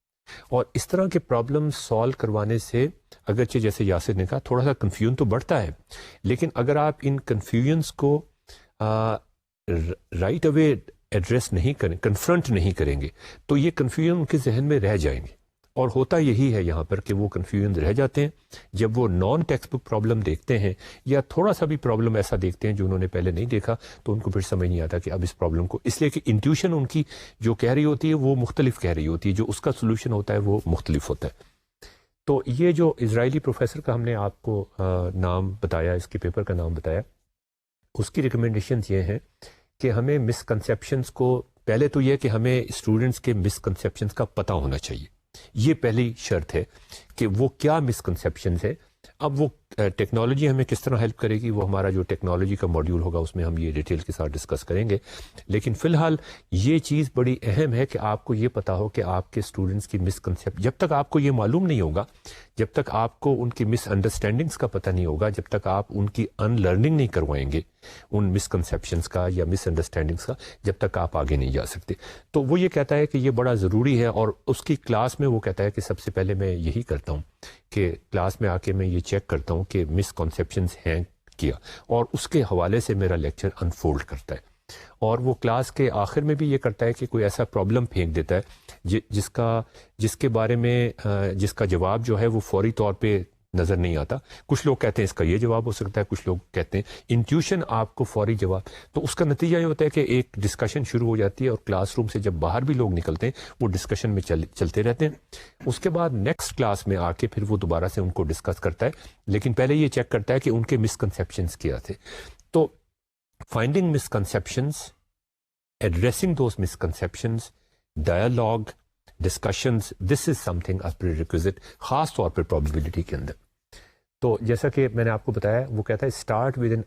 اور اس طرح کے پرابلم سالو کروانے سے اگرچہ جیسے یاسر نے کہا تھوڑا سا کنفیوژن تو بڑھتا ہے، لیکن اگر آپ ان کنفیوژنس کو رائٹ اوے ایڈریس نہیں کریں، کنفرنٹ نہیں کریں گے، تو یہ کنفیوژن ان کے ذہن میں رہ جائیں گے۔ اور ہوتا یہی ہے یہاں پر کہ وہ کنفیوژن رہ جاتے ہیں جب وہ نان ٹیکسٹ بک پرابلم دیکھتے ہیں یا تھوڑا سا بھی پرابلم ایسا دیکھتے ہیں جو انہوں نے پہلے نہیں دیکھا، تو ان کو پھر سمجھ نہیں آتا کہ اب اس پرابلم کو، اس لیے کہ انٹیوشن ان کی جو کہہ رہی ہوتی ہے وہ مختلف کہہ رہی ہوتی ہے، جو اس کا سولوشن ہوتا ہے وہ مختلف ہوتا ہے۔ تو یہ جو اسرائیلی پروفیسر کا ہم نے آپ کو نام بتایا، اس کے پیپر کا نام بتایا، اس کی ریکمنڈیشنز یہ ہیں کہ ہمیں مسکنسیپشنز کو، پہلے تو یہ کہ ہمیں اسٹوڈنٹس کے مسکنسیپشنز کا پتہ ہونا چاہیے، یہ پہلی شرط ہے کہ وہ کیا مسکنسیپشنز ہیں۔ اب وہ ٹیکنالوجی ہمیں کس طرح ہیلپ کرے گی، وہ ہمارا جو ٹیکنالوجی کا ماڈیول ہوگا اس میں ہم یہ ڈیٹیل کے ساتھ ڈسکس کریں گے، لیکن فی الحال یہ چیز بڑی اہم ہے کہ آپ کو یہ پتہ ہو کہ آپ کے اسٹوڈنٹس کی مسکنسیپٹ، جب تک آپ کو یہ معلوم نہیں ہوگا، جب تک آپ کو ان کی مس انڈرسٹینڈنگس کا پتہ نہیں ہوگا، جب تک آپ ان کی ان لرننگ نہیں کروائیں گے ان مسکنسیپشنس کا یا مس انڈرسٹینڈنگس کا، جب تک آپ آگے نہیں جا سکتے۔ تو وہ یہ کہتا ہے کہ یہ بڑا ضروری ہے، اور اس کی کلاس میں وہ کہتا ہے کہ سب سے پہلے میں یہی کرتا ہوں کہ کلاس میں آ کے میں یہ چیک کرتا ہوں کہ مسکنسیپشنز ہیں کیا، اور اس کے حوالے سے میرا لیکچر انفولڈ کرتا ہے۔ اور وہ کلاس کے آخر میں بھی یہ کرتا ہے کہ کوئی ایسا پرابلم پھینک دیتا ہے جس کے بارے میں جس کا جواب جو ہے وہ فوری طور پہ نظر نہیں آتا۔ کچھ لوگ کہتے ہیں اس کا یہ جواب ہو سکتا ہے، کچھ لوگ کہتے ہیں انٹیوشن آپ کو فوری جواب، تو اس کا نتیجہ یہ ہوتا ہے کہ ایک ڈسکشن شروع ہو جاتی ہے، اور کلاس روم سے جب باہر بھی لوگ نکلتے ہیں وہ ڈسکشن میں چلتے رہتے ہیں۔ اس کے بعد نیکسٹ کلاس میں آ کے پھر وہ دوبارہ سے ان کو ڈسکس کرتا ہے، لیکن پہلے یہ چیک کرتا ہے کہ ان کے مسکنسیپشنز کیا تھے۔ تو finding misconceptions, addressing those misconceptions, dialogue, discussions, this is something is prerequisite, خاص طور پر پرابیبلٹی کے اندر۔ تو جیسا کہ میں نے آپ کو بتایا، وہ کہتا ہے start with an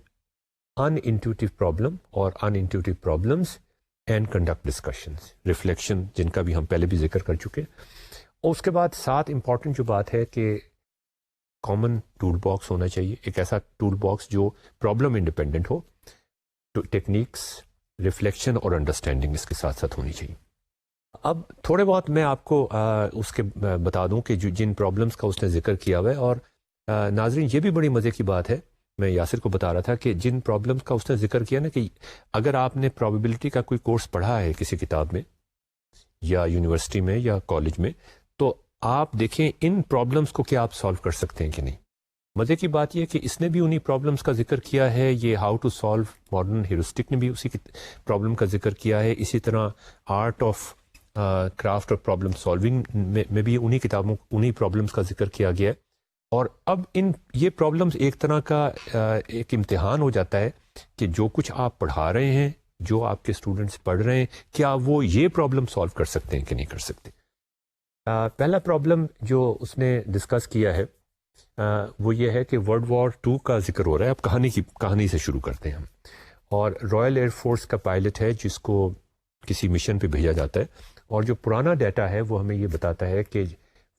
unintuitive problem اور unintuitive problems and conduct discussions, reflection جن کا بھی ہم پہلے بھی ذکر کر چکے. اور اس کے بعد 7 امپورٹنٹ جو بات ہے کہ کامن ٹول باکس ہونا چاہیے, ایک ایسا ٹول باکس جو پرابلم انڈیپینڈنٹ ہو, ٹیکنیکس, ریفلیکشن اور انڈرسٹینڈنگ اس کے ساتھ ساتھ ہونی چاہیے. اب تھوڑے بہت میں آپ کو اس کے بتا دوں کہ جن پرابلمس کا اس نے ذکر کیا ہوا ہے. اور ناظرین یہ بھی بڑی مزے کی بات ہے, میں یاسر کو بتا رہا تھا کہ جن پرابلمس کا اس نے ذکر کیا نا, کہ اگر آپ نے پرابیبلٹی کا کوئی کورس پڑھا ہے کسی کتاب میں یا یونیورسٹی میں یا کالج میں, تو آپ دیکھیں ان پرابلمس کو کیا آپ سالو کر سکتے ہیں کہ نہیں. مزے کی بات یہ کہ اس نے بھی انہی پرابلمس کا ذکر کیا ہے. یہ how to solve modern heuristic نے بھی اسی کی پرابلم کا ذکر کیا ہے. اسی طرح آرٹ آف کرافٹ اور پرابلم سالونگ میں بھی انہی کتابوں انہی پرابلمس کا ذکر کیا گیا ہے. اور اب یہ پرابلمس ایک طرح کا ایک امتحان ہو جاتا ہے کہ جو کچھ آپ پڑھا رہے ہیں, جو آپ کے اسٹوڈنٹس پڑھ رہے ہیں, کیا وہ یہ پرابلم سالو کر سکتے ہیں کہ نہیں کر سکتے. پہلا پرابلم جو اس نے ڈسکس کیا ہے وہ یہ ہے کہ ورلڈ وار 2 کا ذکر ہو رہا ہے. اب کہانی سے شروع کرتے ہیں ہم. اور رائل ایئر فورس کا پائلٹ ہے جس کو کسی مشن پہ بھیجا جاتا ہے, اور جو پرانا ڈیٹا ہے وہ ہمیں یہ بتاتا ہے کہ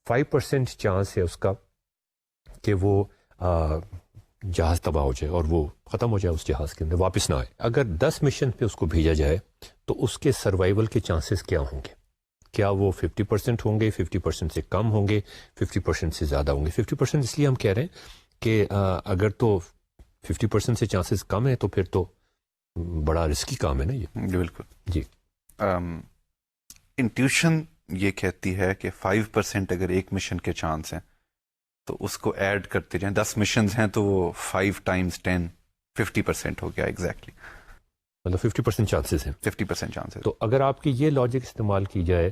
5% چانس ہے اس کا کہ وہ جہاز تباہ ہو جائے اور وہ ختم ہو جائے, اس جہاز کے اندر واپس نہ آئے. اگر 10 مشن پہ اس کو بھیجا جائے تو اس کے سروائیول کے چانسز کیا ہوں گے؟ کیا وہ 50% ہوں گے, 50% سے کم ہوں گے, 50% سے زیادہ ہوں گے؟ 50% اس لیے ہم کہہ رہے ہیں کہ اگر تو 50% سے چانسز کم ہیں تو پھر تو بڑا رسکی کام ہے نا یہ. بالکل جی. انٹیوشن یہ کہتی ہے کہ 5% اگر ایک مشن کے چانس ہیں تو اس کو ایڈ کرتے جائیں. 10 مشنز ہیں تو وہ 5 × 10 50% ہو گیا. ایگزیکٹلی مطلب 50% چانسز ہیں. 50% چانسز. تو اگر آپ کی یہ لاجک استعمال کی جائے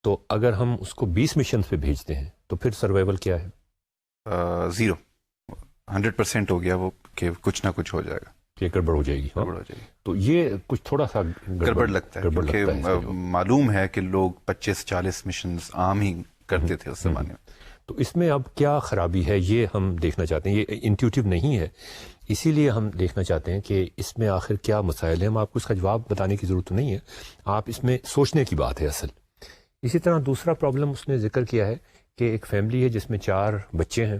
تو اگر ہم اس کو 20 مشنز پہ بھیجتے ہیں تو پھر سروائیول کیا ہے؟ 0. 100% ہو گیا وہ کہ کچھ نہ کچھ ہو جائے گا, کہ گڑبڑ ہو جائے گی. گڑبڑ ہو جائے گی. تو یہ کچھ تھوڑا سا گڑبڑ لگتا ہے کیونکہ معلوم ہے کہ لوگ 25-40 مشنز عام ہی کرتے تھے اس زمانے میں. تو اس میں اب کیا خرابی ہے یہ ہم دیکھنا چاہتے ہیں. یہ انٹیوٹیو نہیں ہے, اسی لیے ہم دیکھنا چاہتے ہیں کہ اس میں آخر کیا مسائل ہیں. ہم آپ کو اس کا جواب بتانے کی ضرورت نہیں ہے, آپ اس میں سوچنے کی بات ہے اصل. اسی طرح دوسرا پرابلم اس نے ذکر کیا ہے کہ ایک فیملی ہے جس میں 4 بچے ہیں.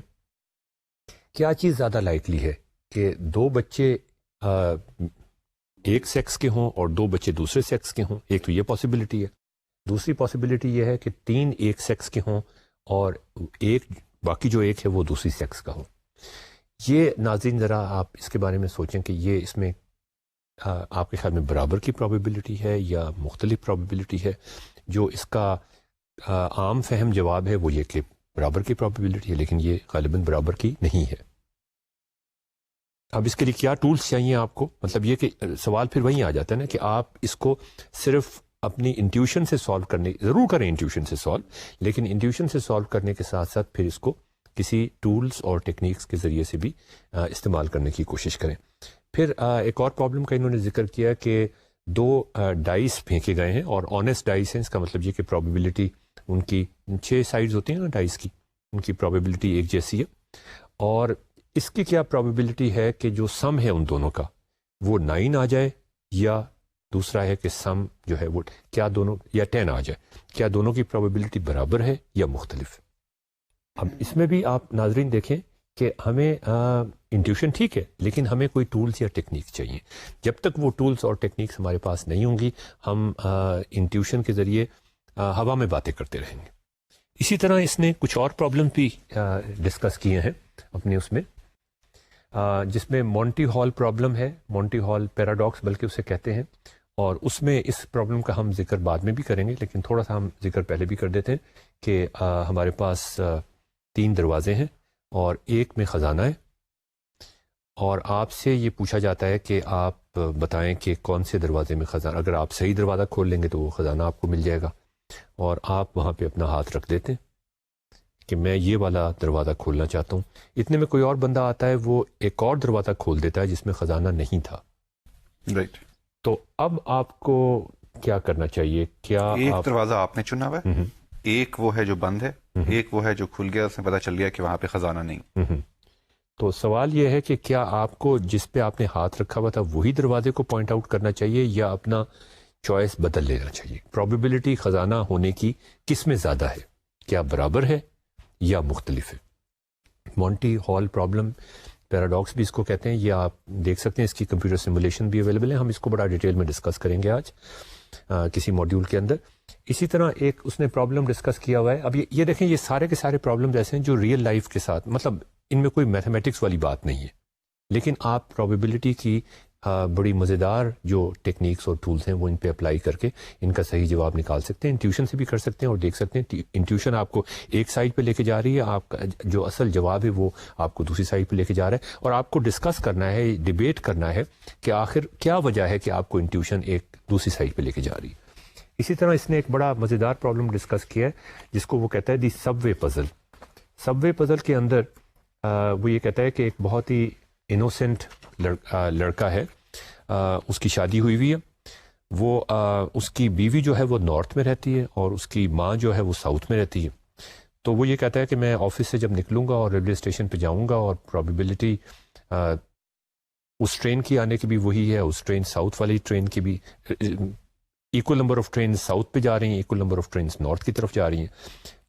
کیا چیز زیادہ لائکلی ہے کہ 2 بچے ایک سیکس کے ہوں اور 2 بچے دوسرے سیکس کے ہوں؟ ایک تو یہ پاسبلٹی ہے. دوسری پاسبلٹی یہ ہے کہ 3 ایک سیکس کے ہوں اور باقی جو ایک ہے وہ دوسری سیکس کا ہو. یہ ناظرین ذرا آپ اس کے بارے میں سوچیں کہ یہ اس میں آپ کے خیال میں برابر کی پرابیبلٹی ہے یا مختلف پرابیبلٹی ہے؟ جو اس کا عام فہم جواب ہے وہ یہ کہ برابر کی پرابیبلٹی ہے, لیکن یہ غالباً برابر کی نہیں ہے. اب اس کے لیے کیا ٹولز چاہیے آپ کو؟ مطلب یہ کہ سوال پھر وہیں آ جاتا ہے نا کہ آپ اس کو صرف اپنی انٹیوشن سے سالو کرنے ضرور کریں, انٹیوشن سے سالو, لیکن انٹیوشن سے سالو کرنے کے ساتھ ساتھ پھر اس کو کسی ٹولز اور ٹیکنیکس کے ذریعے سے بھی استعمال کرنے کی کوشش کریں. پھر ایک اور پرابلم کا انہوں نے ذکر کیا کہ 2 ڈائس پھینکے گئے ہیں اور آنیسٹ ڈائس ہیں. اس کا مطلب یہ کہ پرابیبلٹی ان کی 6 سائڈز ہوتی ہیں نا ڈائس کی, ان کی پرابیبلٹی ایک جیسی ہے. اور اس کی کیا پرابیبلٹی ہے کہ جو سم ہے ان دونوں کا وہ 9 آ جائے, یا دوسرا ہے کہ سم جو ہے وہ کیا دونوں یا 10 آ جائے. کیا دونوں کی پرابیبلٹی برابر ہے یا مختلف؟ اب اس میں بھی آپ ناظرین دیکھیں کہ ہمیں انٹیوشن ٹھیک ہے, لیکن ہمیں کوئی ٹولز یا ٹیکنیک چاہیے. جب تک وہ ٹولز اور ٹیکنیکس ہمارے پاس نہیں ہوں گی ہم انٹیوشن کے ذریعے ہوا میں باتیں کرتے رہیں گے. اسی طرح اس نے کچھ اور پرابلم بھی ڈسکس کیے ہیں اپنے اس میں, جس میں مونٹی ہال پرابلم ہے, مونٹی ہال پیراڈاکس بلکہ اسے کہتے ہیں. اور اس میں اس پرابلم کا ہم ذکر بعد میں بھی کریں گے, لیکن تھوڑا سا ہم ذکر پہلے بھی کر دیتے ہیں کہ ہمارے پاس 3 دروازے ہیں اور ایک میں خزانہ ہے, اور آپ سے یہ پوچھا جاتا ہے کہ آپ بتائیں کہ کون سے دروازے میں خزانہ. اگر آپ صحیح دروازہ کھول لیں گے تو وہ خزانہ آپ کو مل جائے گا, اور آپ وہاں پہ اپنا ہاتھ رکھ دیتے ہیں کہ میں یہ والا دروازہ کھولنا چاہتا ہوں. اتنے میں کوئی اور بندہ آتا ہے, وہ ایک اور دروازہ کھول دیتا ہے جس میں خزانہ نہیں تھا. رائٹ. تو اب آپ کو کیا کرنا چاہیے؟ کیا ایک دروازہ آپ نے چنا ہوا ہے, ایک وہ ہے جو بند ہے, ایک وہ ہے جو کھل گیا, اس میں پتہ چل گیا کہ وہاں پہ خزانہ نہیں. تو سوال یہ ہے کہ کیا آپ کو جس پہ آپ نے ہاتھ رکھا ہوا تھا وہی دروازے کو پوائنٹ آؤٹ کرنا چاہیے یا اپنا چوائس بدل لینا چاہیے؟ پرابیبلٹی خزانہ ہونے کی کس میں زیادہ ہے؟ کیا برابر ہے یا مختلف ہے؟ مونٹی ہال پرابلم پیراڈاکس بھی اس کو کہتے ہیں، یہ آپ دیکھ سکتے ہیں، اس کی کمپیوٹر سیمولیشن بھی اویلیبل ہے، ہم اس کو بڑا ڈیٹیل میں ڈسکس کریں گے آج کسی ماڈیول کے اندر۔ اسی طرح ایک اس نے پرابلم ڈسکس کیا ہوا ہے، اب یہ دیکھیں یہ سارے کے سارے پرابلمز ایسے ہیں جو ریئل لائف کے ساتھ، مطلب ان میں کوئی میتھمیٹکس والی بات نہیں ہے، لیکن آپ پرابیبلٹی کی بڑی مزیدار جو ٹیکنیکس اور ٹولز ہیں وہ ان پہ اپلائی کر کے ان کا صحیح جواب نکال سکتے ہیں۔ انٹیوشن سے بھی کر سکتے ہیں اور دیکھ سکتے ہیں انٹیوشن آپ کو ایک سائڈ پہ لے کے جا رہی ہے، آپ کا جو اصل جواب ہے وہ آپ کو دوسری سائڈ پہ لے کے جا رہا ہے، اور آپ کو ڈسکس کرنا ہے، ڈیبیٹ کرنا ہے کہ آخر کیا وجہ ہے کہ آپ کو انٹیوشن ایک دوسری سائڈ پہ لے کے جا رہی ہے۔ اسی طرح اس نے ایک بڑا مزیدار پرابلم ڈسکس کیا ہے جس کو وہ کہتا ہے دی سب وے پزل۔ سب وے پزل کے اندر وہ یہ کہتا ہے کہ ایک بہت ہی انوسینٹ لڑکا ہے، اس کی شادی ہوئی ہے، وہ اس کی بیوی جو ہے وہ نارتھ میں رہتی ہے اور اس کی ماں جو ہے وہ ساؤتھ میں رہتی ہے۔ تو وہ یہ کہتا ہے کہ میں آفس سے جب نکلوں گا اور ریلوے اسٹیشن پہ جاؤں گا اور پرابیبلٹی اس ٹرین کی آنے کی بھی وہی ہے، اس ٹرین ساؤتھ والی ٹرین کی بھی equal number of train south پہ جا رہی ہیں، equal number of trains north کی طرف جا رہی ہیں۔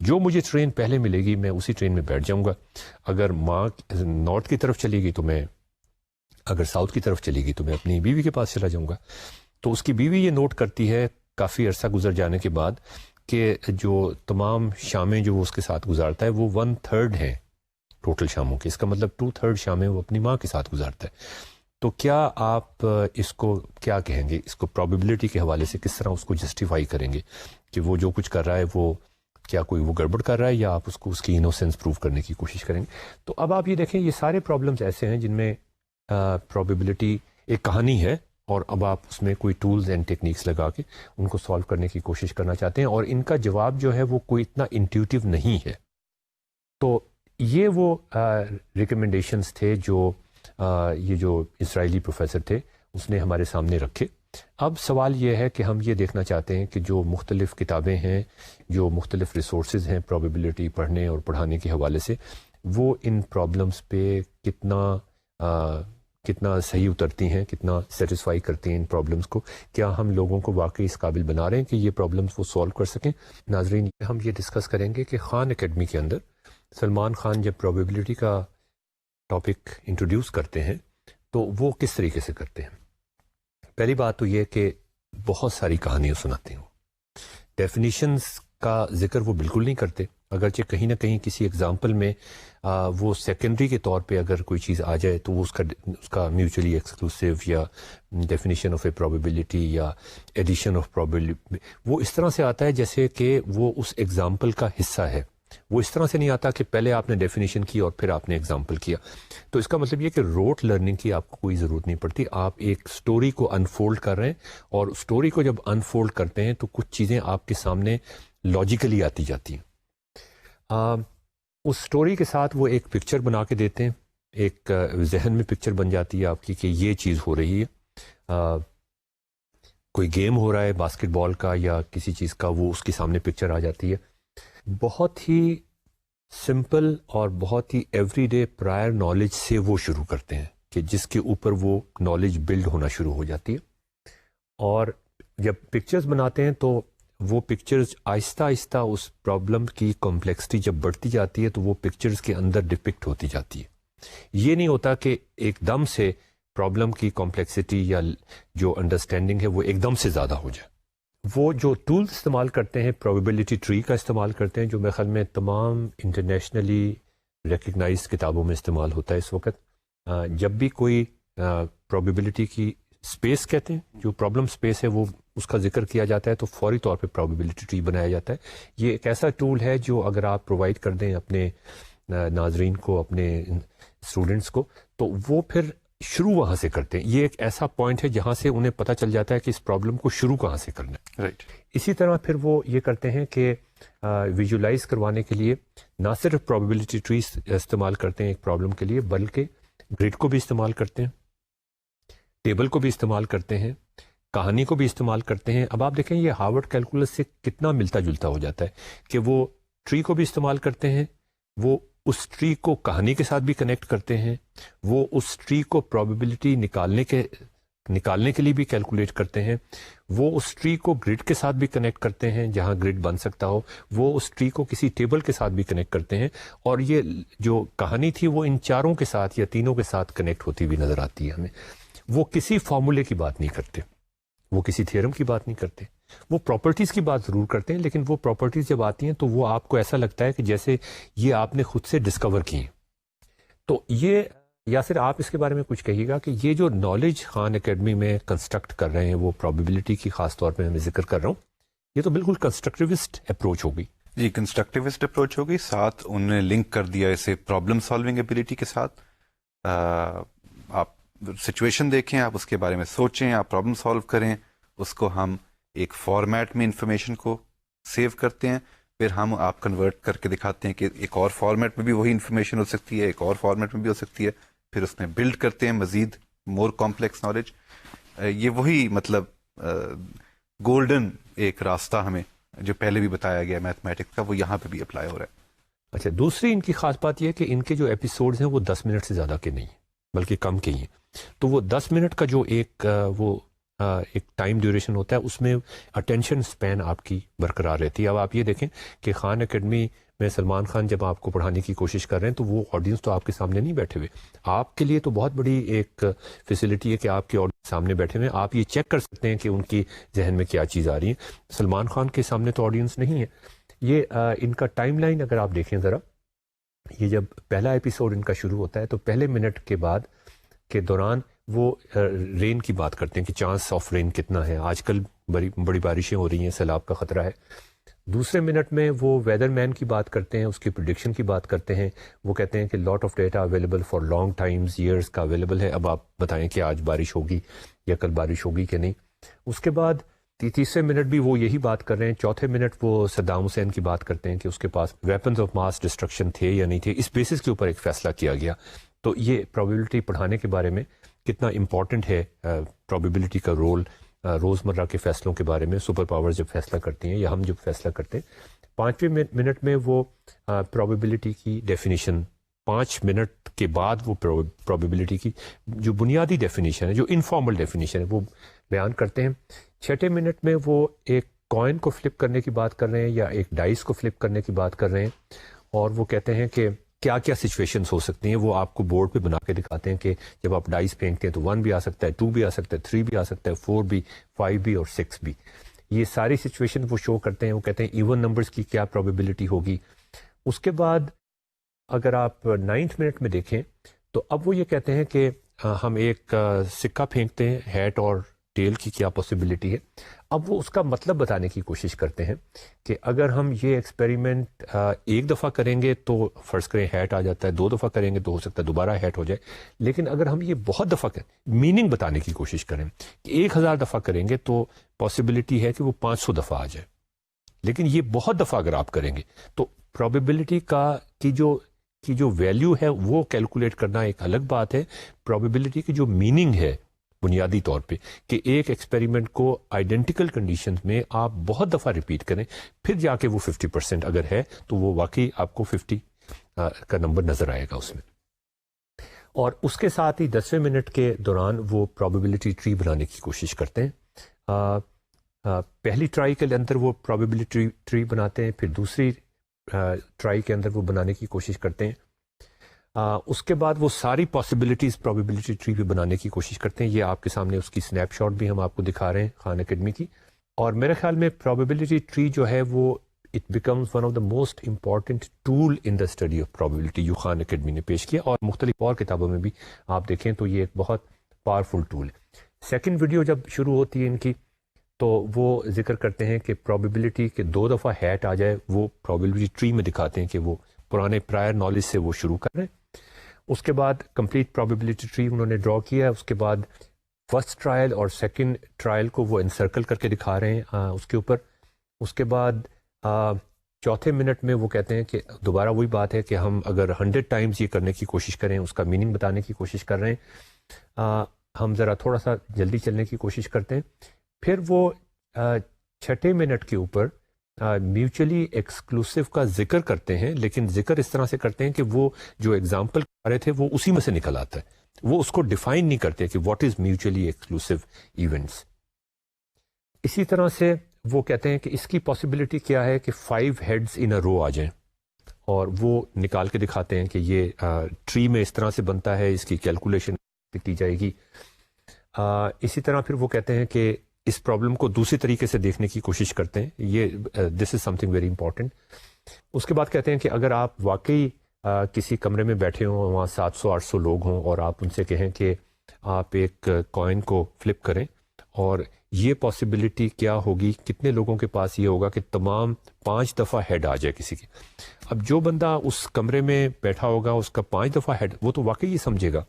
جو مجھے ٹرین پہلے ملے گی میں اسی ٹرین میں بیٹھ جاؤں گا۔ اگر ماں نارتھ کی طرف چلے گی تو میں، اگر ساؤتھ کی طرف چلے گی تو میں اپنی بیوی کے پاس چلا جاؤں گا۔ تو اس کی بیوی یہ نوٹ کرتی ہے کافی عرصہ گزر جانے کے بعد کہ جو تمام شامیں جو وہ اس کے ساتھ گزارتا ہے وہ 1/3 ہیں ٹوٹل شاموں کے، اس کا مطلب 2/3 شامیں وہ اپنی ماں کے ساتھ گزارتا ہے۔ تو کیا آپ اس کو کیا کہیں گے، اس کو پرابیبلٹی کے حوالے سے کس طرح اس کو جسٹیفائی کریں گے کہ وہ جو کچھ کر رہا ہے وہ کیا کوئی وہ گڑبڑ کر رہا ہے، یا آپ اس کو اس کی انوسینس پروف کرنے کی کوشش کریں گے؟ تو اب آپ یہ دیکھیں یہ سارے پرابلمز ایسے ہیں جن میں پرابیبلٹی ایک کہانی ہے، اور اب آپ اس میں کوئی ٹولز اینڈ ٹیکنیکس لگا کے ان کو سالو کرنے کی کوشش کرنا چاہتے ہیں، اور ان کا جواب جو ہے وہ کوئی اتنا انٹیوٹیو نہیں ہے۔ تو یہ وہ ریکمنڈیشنز تھے جو یہ جو اسرائیلی پروفیسر تھے اس نے ہمارے سامنے رکھے۔ اب سوال یہ ہے کہ ہم یہ دیکھنا چاہتے ہیں کہ جو مختلف کتابیں ہیں، جو مختلف ریسورسز ہیں پرابیبلٹی پڑھنے اور پڑھانے کے حوالے سے، وہ ان پرابلمس پہ کتنا صحیح اترتی ہیں، کتنا سیٹسفائی کرتی ہیں ان پرابلمس کو، کیا ہم لوگوں کو واقعی اس قابل بنا رہے ہیں کہ یہ پرابلمس وہ سالو کر سکیں۔ ناظرین، ہم یہ ڈسکس کریں گے کہ خان اکیڈمی کے اندر سلمان خان جب پرابیبلٹی کا ٹاپک انٹروڈیوس کرتے ہیں تو وہ کس طریقے سے کرتے ہیں۔ پہلی بات تو یہ کہ بہت ساری کہانیاں سناتے ہیں، ڈیفینیشنز کا ذکر وہ بالکل نہیں کرتے، اگرچہ کہیں نہ کہیں کسی ایگزامپل میں وہ سیکنڈری کے طور پہ اگر کوئی چیز آ جائے تو وہ اس کا میوچلی ایکسکلوسیو یا ڈیفینیشن آف اے پرابیبلٹی یا ایڈیشن آف پرابیبلٹی، وہ اس طرح سے آتا ہے جیسے کہ وہ اس ایگزامپل کا حصہ ہے، وہ اس طرح سے نہیں آتا کہ پہلے آپ نے ڈیفینیشن کی اور پھر آپ نے ایگزامپل کیا۔ تو اس کا مطلب یہ کہ روٹ لرننگ کی آپ کو کوئی ضرورت نہیں پڑتی، آپ ایک سٹوری کو انفولڈ کر رہے ہیں، اور سٹوری کو جب انفولڈ کرتے ہیں تو کچھ چیزیں آپ کے سامنے لاجیکلی آتی جاتی ہیں۔ اس سٹوری کے ساتھ وہ ایک پکچر بنا کے دیتے ہیں، ایک ذہن میں پکچر بن جاتی ہے آپ کی کہ یہ چیز ہو رہی ہے، کوئی گیم ہو رہا ہے باسکٹ بال کا یا کسی چیز کا، وہ اس کے سامنے پکچر آ جاتی ہے۔ بہت ہی سمپل اور بہت ہی ایوری ڈے پرائر نالج سے وہ شروع کرتے ہیں کہ جس کے اوپر وہ نالج بلڈ ہونا شروع ہو جاتی ہے، اور جب پکچرز بناتے ہیں تو وہ پکچرز آہستہ آہستہ اس پرابلم کی کمپلیکسٹی جب بڑھتی جاتی ہے تو وہ پکچرز کے اندر ڈپکٹ ہوتی جاتی ہے۔ یہ نہیں ہوتا کہ ایک دم سے پرابلم کی کمپلیکسٹی یا جو انڈرسٹینڈنگ ہے وہ ایک دم سے زیادہ ہو جائے۔ وہ جو ٹولز استعمال کرتے ہیں، پرابیبلٹی ٹری کا استعمال کرتے ہیں، جو میرے خیال میں تمام انٹرنیشنلی ریکگنائز کتابوں میں استعمال ہوتا ہے اس وقت۔ جب بھی کوئی پرابیبلٹی کی اسپیس کہتے ہیں، جو پرابلم اسپیس ہے وہ اس کا ذکر کیا جاتا ہے تو فوری طور پہ پرابیبلٹی ٹری بنایا جاتا ہے۔ یہ ایک ایسا ٹول ہے جو اگر آپ پرووائڈ کر دیں اپنے ناظرین کو، اپنے اسٹوڈنٹس کو، تو وہ پھر شروع وہاں سے کرتے ہیں۔ یہ ایک ایسا پوائنٹ ہے جہاں سے انہیں پتہ چل جاتا ہے کہ اس پرابلم کو شروع کہاں سے کرنا ہے۔ رائٹ۔ اسی طرح پھر وہ یہ کرتے ہیں کہ ویژولائز کروانے کے لیے نہ صرف پرابیبلٹی ٹریز استعمال کرتے ہیں ایک پرابلم کے لیے، بلکہ گرڈ کو بھی استعمال کرتے ہیں، ٹیبل کو بھی استعمال کرتے ہیں، کہانی کو بھی استعمال کرتے ہیں۔ اب آپ دیکھیں یہ ہارورڈ کیلکولس سے کتنا ملتا جلتا ہو جاتا ہے کہ وہ ٹری کو بھی استعمال کرتے ہیں، وہ اس ٹری کو کہانی کے ساتھ بھی کنیکٹ کرتے ہیں, وہ اس ٹری کو پرابیبلٹی نکالنے کے لیے بھی کیلکولیٹ کرتے ہیں, وہ اس ٹری کو گرڈ کے ساتھ بھی کنیکٹ کرتے ہیں جہاں گرڈ بن سکتا ہو, وہ اس ٹری کو کسی ٹیبل کے ساتھ بھی کنیکٹ کرتے ہیں, اور یہ جو کہانی تھی وہ ان چاروں کے ساتھ یا تینوں کے ساتھ کنیکٹ ہوتی ہوئی نظر آتی ہے ہمیں. وہ کسی فارمولے کی بات نہیں کرتے, وہ کسی تھیورم کی بات نہیں کرتے, وہ پراپرٹیز کی بات ضرور کرتے ہیں, لیکن وہ پراپرٹیز جب آتی ہیں تو وہ آپ کو ایسا لگتا ہے کہ جیسے یہ آپ نے خود سے ڈسکور کی ہیں. تو یہ یاسر آپ اس کے بارے میں کچھ کہیے گا کہ یہ جو نالج خان اکیڈمی میں کنسٹرکٹ کر رہے ہیں, وہ پرابیبلٹی کی خاص طور پہ میں ذکر کر رہا ہوں, یہ تو بالکل کنسٹرکٹیوسٹ اپروچ ہوگی. جی, کنسٹرکٹیوسٹ اپروچ ہوگی, ساتھ انہوں نے لنک کر دیا اسے پرابلم سالونگ ایبیلٹی کے ساتھ. آپ سچویشن دیکھیں, آپ اس کے بارے میں سوچیں, آپ پرابلم سالو کریں, اس کو ہم ایک فارمیٹ میں انفارمیشن کو سیو کرتے ہیں, پھر ہم آپ کنورٹ کر کے دکھاتے ہیں کہ ایک اور فارمیٹ میں بھی وہی انفارمیشن ہو سکتی ہے, ایک اور فارمیٹ میں بھی ہو سکتی ہے, پھر اس میں بلڈ کرتے ہیں مزید مور کمپلیکس نالج. یہ وہی مطلب گولڈن ایک راستہ ہمیں جو پہلے بھی بتایا گیا میتھمیٹکس کا, وہ یہاں پہ بھی اپلائی ہو رہا ہے. اچھا, دوسری ان کی خاص بات یہ ہے کہ ان کے جو ایپیسوڈز ہیں وہ 10 منٹ سے زیادہ کے نہیں ہیں, بلکہ کم کے ہی ہیں. تو وہ 10 منٹ کا جو ایک ٹائم ڈیوریشن ہوتا ہے, اس میں اٹینشن سپین آپ کی برقرار رہتی ہے. اب آپ یہ دیکھیں کہ خان اکیڈمی میں سلمان خان جب آپ کو پڑھانے کی کوشش کر رہے ہیں تو وہ آڈینس تو آپ کے سامنے نہیں بیٹھے ہوئے. آپ کے لیے تو بہت بڑی ایک فیسلٹی ہے کہ آپ کے آڈینس سامنے بیٹھے ہوئے ہیں, آپ یہ چیک کر سکتے ہیں کہ ان کی ذہن میں کیا چیز آ رہی ہے. سلمان خان کے سامنے تو آڈینس نہیں ہے. یہ ان کا ٹائم لائن اگر آپ دیکھیں ذرا, یہ جب پہلا ایپیسوڈ ان کا شروع ہوتا ہے تو پہلے منٹ کے بعد کے دوران وہ رین کی بات کرتے ہیں کہ چانس آف رین کتنا ہے, آج کل بڑی بارشیں ہو رہی ہیں, سیلاب کا خطرہ ہے. دوسرے منٹ میں وہ ویدر مین کی بات کرتے ہیں, اس کی پریڈکشن کی بات کرتے ہیں. وہ کہتے ہیں کہ lot of data available for long Times, years کا اویلیبل ہے, اب آپ بتائیں کہ آج بارش ہوگی یا کل بارش ہوگی کہ نہیں. اس کے بعد تیسرے منٹ بھی وہ یہی بات کر رہے ہیں. چوتھے منٹ وہ صدام حسین کی بات کرتے ہیں کہ اس کے پاس ویپنز آف ماس ڈسٹرکشن تھے یا نہیں تھے. اس بیسس کے اوپر ایک فیصلہ کیا گیا. تو یہ پرابیبلٹی پڑھانے کے بارے میں کتنا امپورٹنٹ ہے, پرابیبلٹی کا رول روزمرہ کے فیصلوں کے بارے میں. سپر پاورز جب فیصلہ کرتی ہیں یا ہم جب فیصلہ کرتے ہیں, 5ویں منٹ میں وہ پرابیبلٹی کی ڈیفینیشن, 5 منٹ کے بعد وہ پرابیبلٹی کی جو بنیادی ڈیفینیشن ہے, جو انفارمل ڈیفینیشن ہے, وہ بیان کرتے ہیں. 6 منٹ میں وہ ایک کوائن کو فلپ کرنے کی بات کر رہے ہیں یا ایک ڈائس کو فلپ کرنے کی بات کر رہے ہیں, اور وہ کہتے ہیں کہ کیا کیا سچویشنز ہو سکتی ہیں. وہ آپ کو بورڈ پہ بنا کے دکھاتے ہیں کہ جب آپ ڈائس پھینکتے ہیں تو 1 بھی آ سکتا ہے, 2 بھی آ سکتا ہے, 3 بھی آ سکتا ہے, 4 بھی, 5 بھی اور 6 بھی. یہ ساری سچویشن وہ شو کرتے ہیں. وہ کہتے ہیں ایون نمبرز کی کیا پرابیبلٹی ہوگی. اس کے بعد اگر آپ 9 منٹ میں دیکھیں تو اب وہ یہ کہتے ہیں کہ ہم ایک سکہ پھینکتے ہیں, ہیٹ اور ٹیل کی کیا پاسبلٹی ہے. اب وہ اس کا مطلب بتانے کی کوشش کرتے ہیں کہ اگر ہم یہ ایکسپیریمنٹ ایک دفعہ کریں گے تو فرض کریں ہیٹ آ جاتا ہے, 2 دفعہ کریں گے تو ہو سکتا ہے دوبارہ ہیٹ ہو جائے. لیکن اگر ہم یہ بہت دفعہ کریں, میننگ بتانے کی کوشش کریں کہ 1000 دفعہ کریں گے تو پاسبلٹی ہے کہ وہ 500 دفعہ آ جائے. لیکن یہ بہت دفعہ اگر آپ کریں گے تو پرابیبلٹی کی جو ویلیو ہے وہ کیلکولیٹ کرنا ایک الگ بات ہے. پرابیبلٹی کی جو میننگ ہے بنیادی طور پہ کہ ایک ایکسپیریمنٹ کو آئیڈینٹیکل کنڈیشنز میں آپ بہت دفعہ ریپیٹ کریں, پھر جا کے وہ 50% اگر ہے تو وہ واقعی آپ کو 50 کا نمبر نظر آئے گا اس میں. اور اس کے ساتھ ہی 10ویں منٹ کے دوران وہ پرابیبلٹی ٹری بنانے کی کوشش کرتے ہیں. پہلی ٹرائی کے اندر وہ پرابیبلٹی ٹری بناتے ہیں, پھر دوسری ٹرائی کے اندر وہ بنانے کی کوشش کرتے ہیں. اس کے بعد وہ ساری پاسبلٹیز پرابیبلٹی ٹری پہ بنانے کی کوشش کرتے ہیں. یہ آپ کے سامنے اس کی سنیپ شاٹ بھی ہم آپ کو دکھا رہے ہیں خان اکیڈمی کی. اور میرے خیال میں پرابیبلٹی ٹری جو ہے وہ it becomes one of the most important tool in the study of probability جو خان اکیڈمی نے پیش کیا, اور مختلف اور کتابوں میں بھی آپ دیکھیں تو یہ ایک بہت پاورفل ٹول ہے. سیکنڈ ویڈیو جب شروع ہوتی ہے ان کی تو وہ ذکر کرتے ہیں کہ پرابیبلٹی کے 2 دفعہ ہیٹ آ جائے, وہ پرابیبلٹی ٹری میں دکھاتے ہیں کہ وہ پرانے پرائر نالج سے وہ شروع کر رہے ہیں. اس کے بعد کمپلیٹ پرابیبلٹی ٹری انہوں نے ڈرا کیا ہے. اس کے بعد فرسٹ ٹرائل اور سیکنڈ ٹرائل کو وہ انسرکل کر کے دکھا رہے ہیں اس کے اوپر. اس کے بعد چوتھے منٹ میں وہ کہتے ہیں کہ دوبارہ وہی بات ہے کہ ہم اگر 100 ٹائمز یہ کرنے کی کوشش کریں, اس کا میننگ بتانے کی کوشش کر رہے ہیں. ہم ذرا تھوڑا سا جلدی چلنے کی کوشش کرتے ہیں. پھر وہ 6 منٹ کے اوپر میوچلی ایکسکلوسیو کا ذکر کرتے ہیں، لیکن ذکر اس طرح سے کرتے ہیں کہ وہ جو ایگزامپل کر رہے تھے وہ اسی میں سے نکل آتا ہے، وہ اس کو ڈیفائن نہیں کرتے کہ what is mutually exclusive events. اسی طرح سے وہ کہتے ہیں کہ اس کی پاسبلٹی کیا ہے کہ 5 ہیڈز ان اے رو آ جائیں، اور وہ نکال کے دکھاتے ہیں کہ یہ ٹری میں اس طرح سے بنتا ہے، اس کی کیلکولیشن کی جائے گی. اسی طرح پھر وہ کہتے ہیں کہ اس پرابلم کو دوسری طریقے سے دیکھنے کی کوشش کرتے ہیں، یہ دس is some thing very important. اس کے بعد کہتے ہیں کہ اگر آپ واقعی کسی کمرے میں بیٹھے ہوں، وہاں 700-800 لوگ ہوں، اور آپ ان سے کہیں کہ آپ ایک کوائن کو فلپ کریں، اور یہ پاسبلٹی کیا ہوگی، کتنے لوگوں کے پاس یہ ہوگا کہ تمام 5 دفعہ ہیڈ آ جائے کسی کے. اب جو بندہ اس کمرے میں بیٹھا ہوگا، اس کا 5 دفعہ ہیڈ، وہ تو واقعی یہ سمجھے گا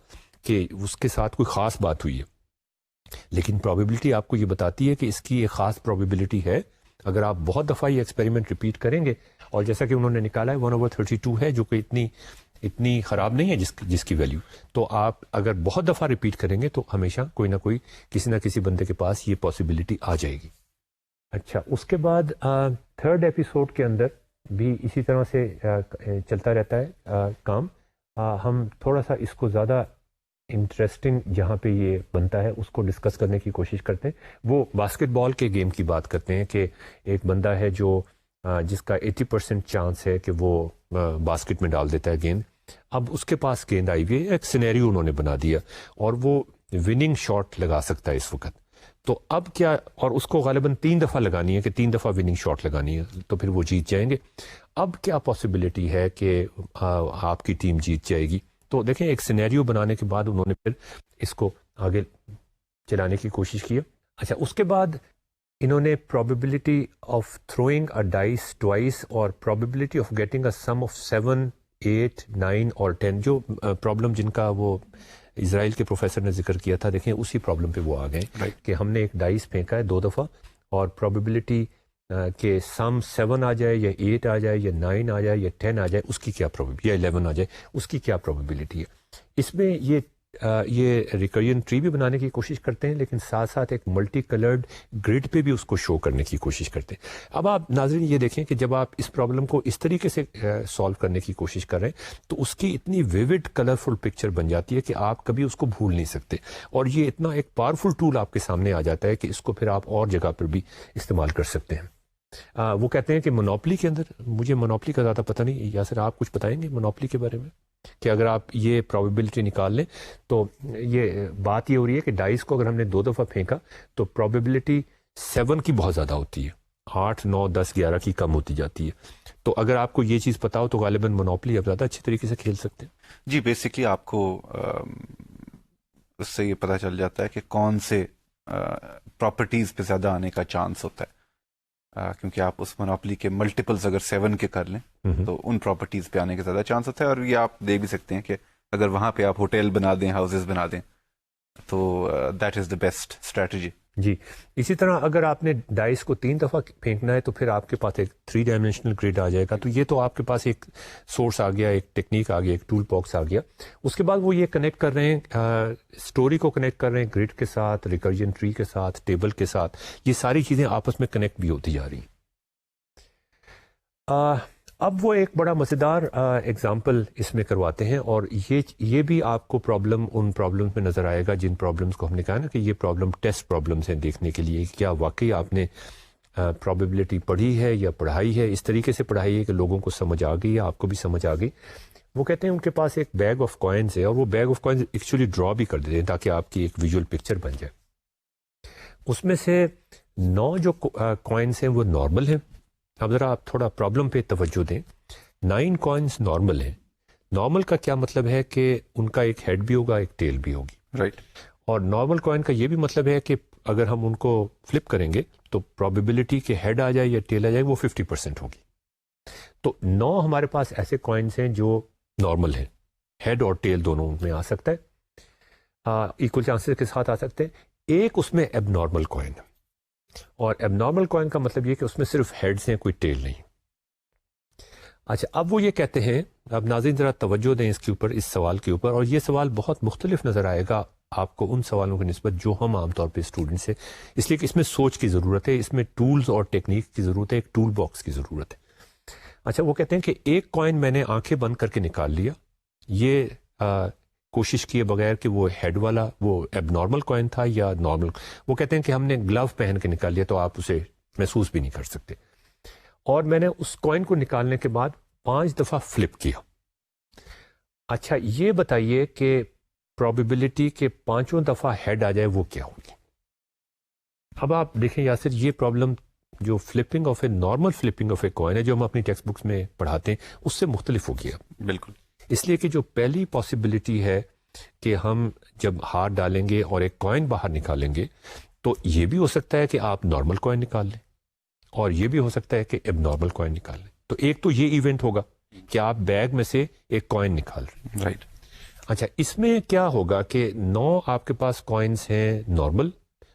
کہ اس کے ساتھ کوئی خاص بات ہوئی ہے، لیکن پرابیبلٹی آپ کو یہ بتاتی ہے کہ اس کی ایک خاص پرابیبلٹی ہے. اگر آپ بہت دفعہ یہ ایکسپیریمنٹ ریپیٹ کریں گے، اور جیسا کہ انہوں نے نکالا ہے 1/32 ہے، جو کہ اتنی خراب نہیں ہے جس کی ویلیو، تو آپ اگر بہت دفعہ ریپیٹ کریں گے تو ہمیشہ کوئی نہ کوئی کسی نہ کسی بندے کے پاس یہ پاسبلٹی آ جائے گی. اچھا، اس کے بعد 3rd ایپیسوڈ کے اندر بھی اسی طرح سے چلتا رہتا ہے کام. ہم تھوڑا سا اس کو زیادہ انٹرسٹنگ جہاں پہ یہ بنتا ہے اس کو ڈسکس کرنے کی کوشش کرتے ہیں. وہ باسکٹ بال کے گیم کی بات کرتے ہیں کہ ایک بندہ ہے جو جس کا 80% چانس ہے کہ وہ باسکٹ میں ڈال دیتا ہے گیند. اب اس کے پاس گیند آئی ہوئی ہے، ایک سینیریو انہوں نے بنا دیا، اور وہ وننگ شاٹ لگا سکتا ہے اس وقت. تو اب کیا، اور اس کو غالباً 3 دفعہ لگانی ہے، کہ 3 دفعہ وننگ شاٹ لگانی ہے، تو پھر وہ جیت جائیں گے. اب کیا پاسبلٹی ہے کہ آپ کی ٹیم جیت جائے گی؟ تو دیکھیں، ایک سینیریو بنانے کے بعد انہوں نے پھر اس کو آگے چلانے کی کوشش کی. اچھا، اس کے بعد انہوں نے probability of throwing a dice twice اور probability of getting a sum of 7, 8, 9 اور 10، جو پرابلم جن کا وہ اسرائیل کے پروفیسر نے ذکر کیا تھا، دیکھیں اسی پرابلم پہ وہ آ گئے کہ ہم نے ایک ڈائس پھینکا ہے 2 دفعہ، اور probability کہ سم 7 آ جائے یا 8 آ جائے یا 9 آ جائے یا 10 آ جائے، اس کی کیا probability، یا 11 آ جائے، اس کی کیا probability ہے. اس میں یہ ریکرین ٹری بھی بنانے کی کوشش کرتے ہیں، لیکن ساتھ ساتھ ایک ملٹی کلرڈ گریڈ پہ بھی اس کو شو کرنے کی کوشش کرتے ہیں. اب آپ ناظرین یہ دیکھیں کہ جب آپ اس پرابلم کو اس طریقے سے سالو کرنے کی کوشش کر رہے ہیں تو اس کی اتنی ویوڈ کلرفل پکچر بن جاتی ہے کہ آپ کبھی اس کو بھول نہیں سکتے، اور یہ اتنا ایک پاورفل ٹول آپ کے سامنے آ جاتا ہے کہ اس کو پھر آپ اور جگہ پر بھی استعمال کر سکتے ہیں. وہ کہتے ہیں کہ مونوپلی کے اندر، مجھے مونوپلی کا زیادہ پتہ نہیں، یا سر آپ کچھ بتائیں گے مونوپلی کے بارے میں، کہ اگر آپ یہ پرابیبلٹی نکال لیں تو یہ بات یہ ہو رہی ہے کہ ڈائس کو اگر ہم نے 2 دفعہ پھینکا تو پرابیبلٹی 7 کی بہت زیادہ ہوتی ہے، 8، 9، 10، 11 کی کم ہوتی جاتی ہے. تو اگر آپ کو یہ چیز پتا ہو تو غالباً مونوپلی آپ زیادہ اچھے طریقے سے کھیل سکتے ہیں. جی، بیسکلی آپ کو اس سے یہ پتہ چل جاتا ہے کہ کون سے پراپرٹیز پہ زیادہ آنے کا چانس ہوتا ہے، کیونکہ آپ اس مونوپلی کے ملٹیپلز اگر 7 کے کر لیں تو ان پراپرٹیز پہ آنے کا زیادہ چانس ہوتا ہے. اور یہ آپ دیکھ بھی سکتے ہیں کہ اگر وہاں پہ آپ ہوٹل بنا دیں، ہاؤسز بنا دیں، تو that is the best strategy. جی، اسی طرح اگر آپ نے ڈائس کو 3 دفعہ پھینکنا ہے تو پھر آپ کے پاس ایک 3 ڈائمینشنل گریڈ آ جائے گا. تو یہ تو آپ کے پاس ایک سورس آ گیا، ایک ٹیکنیک آ گیا، ایک ٹول باکس آ گیا. اس کے بعد وہ یہ کنیکٹ کر رہے ہیں، اسٹوری کو کنیکٹ کر رہے ہیں گریڈ کے ساتھ، ریکرجن ٹری کے ساتھ، ٹیبل کے ساتھ. یہ ساری چیزیں آپس میں کنیکٹ بھی ہوتی جا رہی ہیں. اب وہ ایک بڑا مزیدار ایگزامپل اس میں کرواتے ہیں، اور یہ بھی آپ کو پرابلم ان پرابلمز میں نظر آئے گا جن پرابلمز کو ہم نے کہا نا کہ یہ پرابلم ٹیسٹ پرابلمز ہیں، دیکھنے کے لیے کیا واقعی آپ نے پرابیبلٹی پڑھی ہے یا پڑھائی ہے، اس طریقے سے پڑھائی ہے کہ لوگوں کو سمجھ آ گئی، آپ کو بھی سمجھ آ گئی. وہ کہتے ہیں ان کے پاس ایک بیگ آف کوائنز ہے، اور وہ بیگ آف کوائنز ایکچولی ڈرا بھی کر دیتے ہیں تاکہ آپ کی ایک ویژول پکچر بن جائے. اس میں سے 9 جو کوائنز ہیں وہ نارمل ہیں. اب ذرا آپ تھوڑا پرابلم پہ توجہ دیں. 9 کوائنز نارمل ہیں. نارمل کا کیا مطلب ہے کہ ان کا ایک ہیڈ بھی ہوگا، ایک ٹیل بھی ہوگی، رائٹ. اور نارمل کوائن کا یہ بھی مطلب ہے کہ اگر ہم ان کو فلپ کریں گے تو پرابیبلٹی کہ ہیڈ آ جائے یا ٹیل آ جائے وہ 50% ہوگی. تو 9 ہمارے پاس ایسے کوائنز ہیں جو نارمل ہیں، ہیڈ اور ٹیل دونوں میں آ سکتا ہے، ایکول چانسز کے ساتھ آ سکتے ہیں. ایک اس میں ایب نارمل کوائن ہے، اور ایب نارمل کوائن کا مطلب یہ کہ اس میں صرف ہیڈز ہیں، کوئی ٹیل نہیں. اچھا، اب وہ یہ کہتے ہیں، اب ناظرین ذرا توجہ دیں اس کے اوپر، اس سوال کے اوپر، اور یہ سوال بہت مختلف نظر آئے گا آپ کو ان سوالوں کی نسبت جو ہم عام طور پہ اسٹوڈنٹ سے، اس لیے کہ اس میں سوچ کی ضرورت ہے، اس میں ٹولز اور ٹیکنیک کی ضرورت ہے، ایک ٹول باکس کی ضرورت ہے. اچھا، وہ کہتے ہیں کہ ایک کوائن میں نے آنکھیں بند کر کے نکال لیا، یہ کوشش کیے بغیر کہ وہ ہیڈ والا وہ ایب نارمل کوائن تھا یا نارمل. وہ کہتے ہیں کہ ہم نے گلو پہن کے نکال لیا تو آپ اسے محسوس بھی نہیں کر سکتے. اور میں نے اس کوائن کو نکالنے کے بعد 5 دفعہ فلپ کیا. اچھا، یہ بتائیے کہ پرابیبلٹی کہ 5 دفعہ ہیڈ آ جائے وہ کیا ہوگی؟ اب آپ دیکھیں یاسر، یہ پرابلم جو flipping of a normal flipping of a coin ہے جو ہم اپنی ٹیکسٹ بکس میں پڑھاتے ہیں اس سے مختلف ہو گیا. بالکل. اس لیے کہ جو پہلی پاسبلٹی ہے کہ ہم جب ہاتھ ڈالیں گے اور ایک کوائن باہر نکالیں گے تو یہ بھی ہو سکتا ہے کہ آپ نارمل کوائن نکال لیں، اور یہ بھی ہو سکتا ہے کہ اب نارمل کوائن نکال لیں. تو ایک تو یہ ایونٹ ہوگا کہ آپ بیگ میں سے ایک کوائن نکال رہے ہیں. رائٹ. اچھا، اس میں کیا ہوگا کہ 9 آپ کے پاس کوائنس ہیں نارمل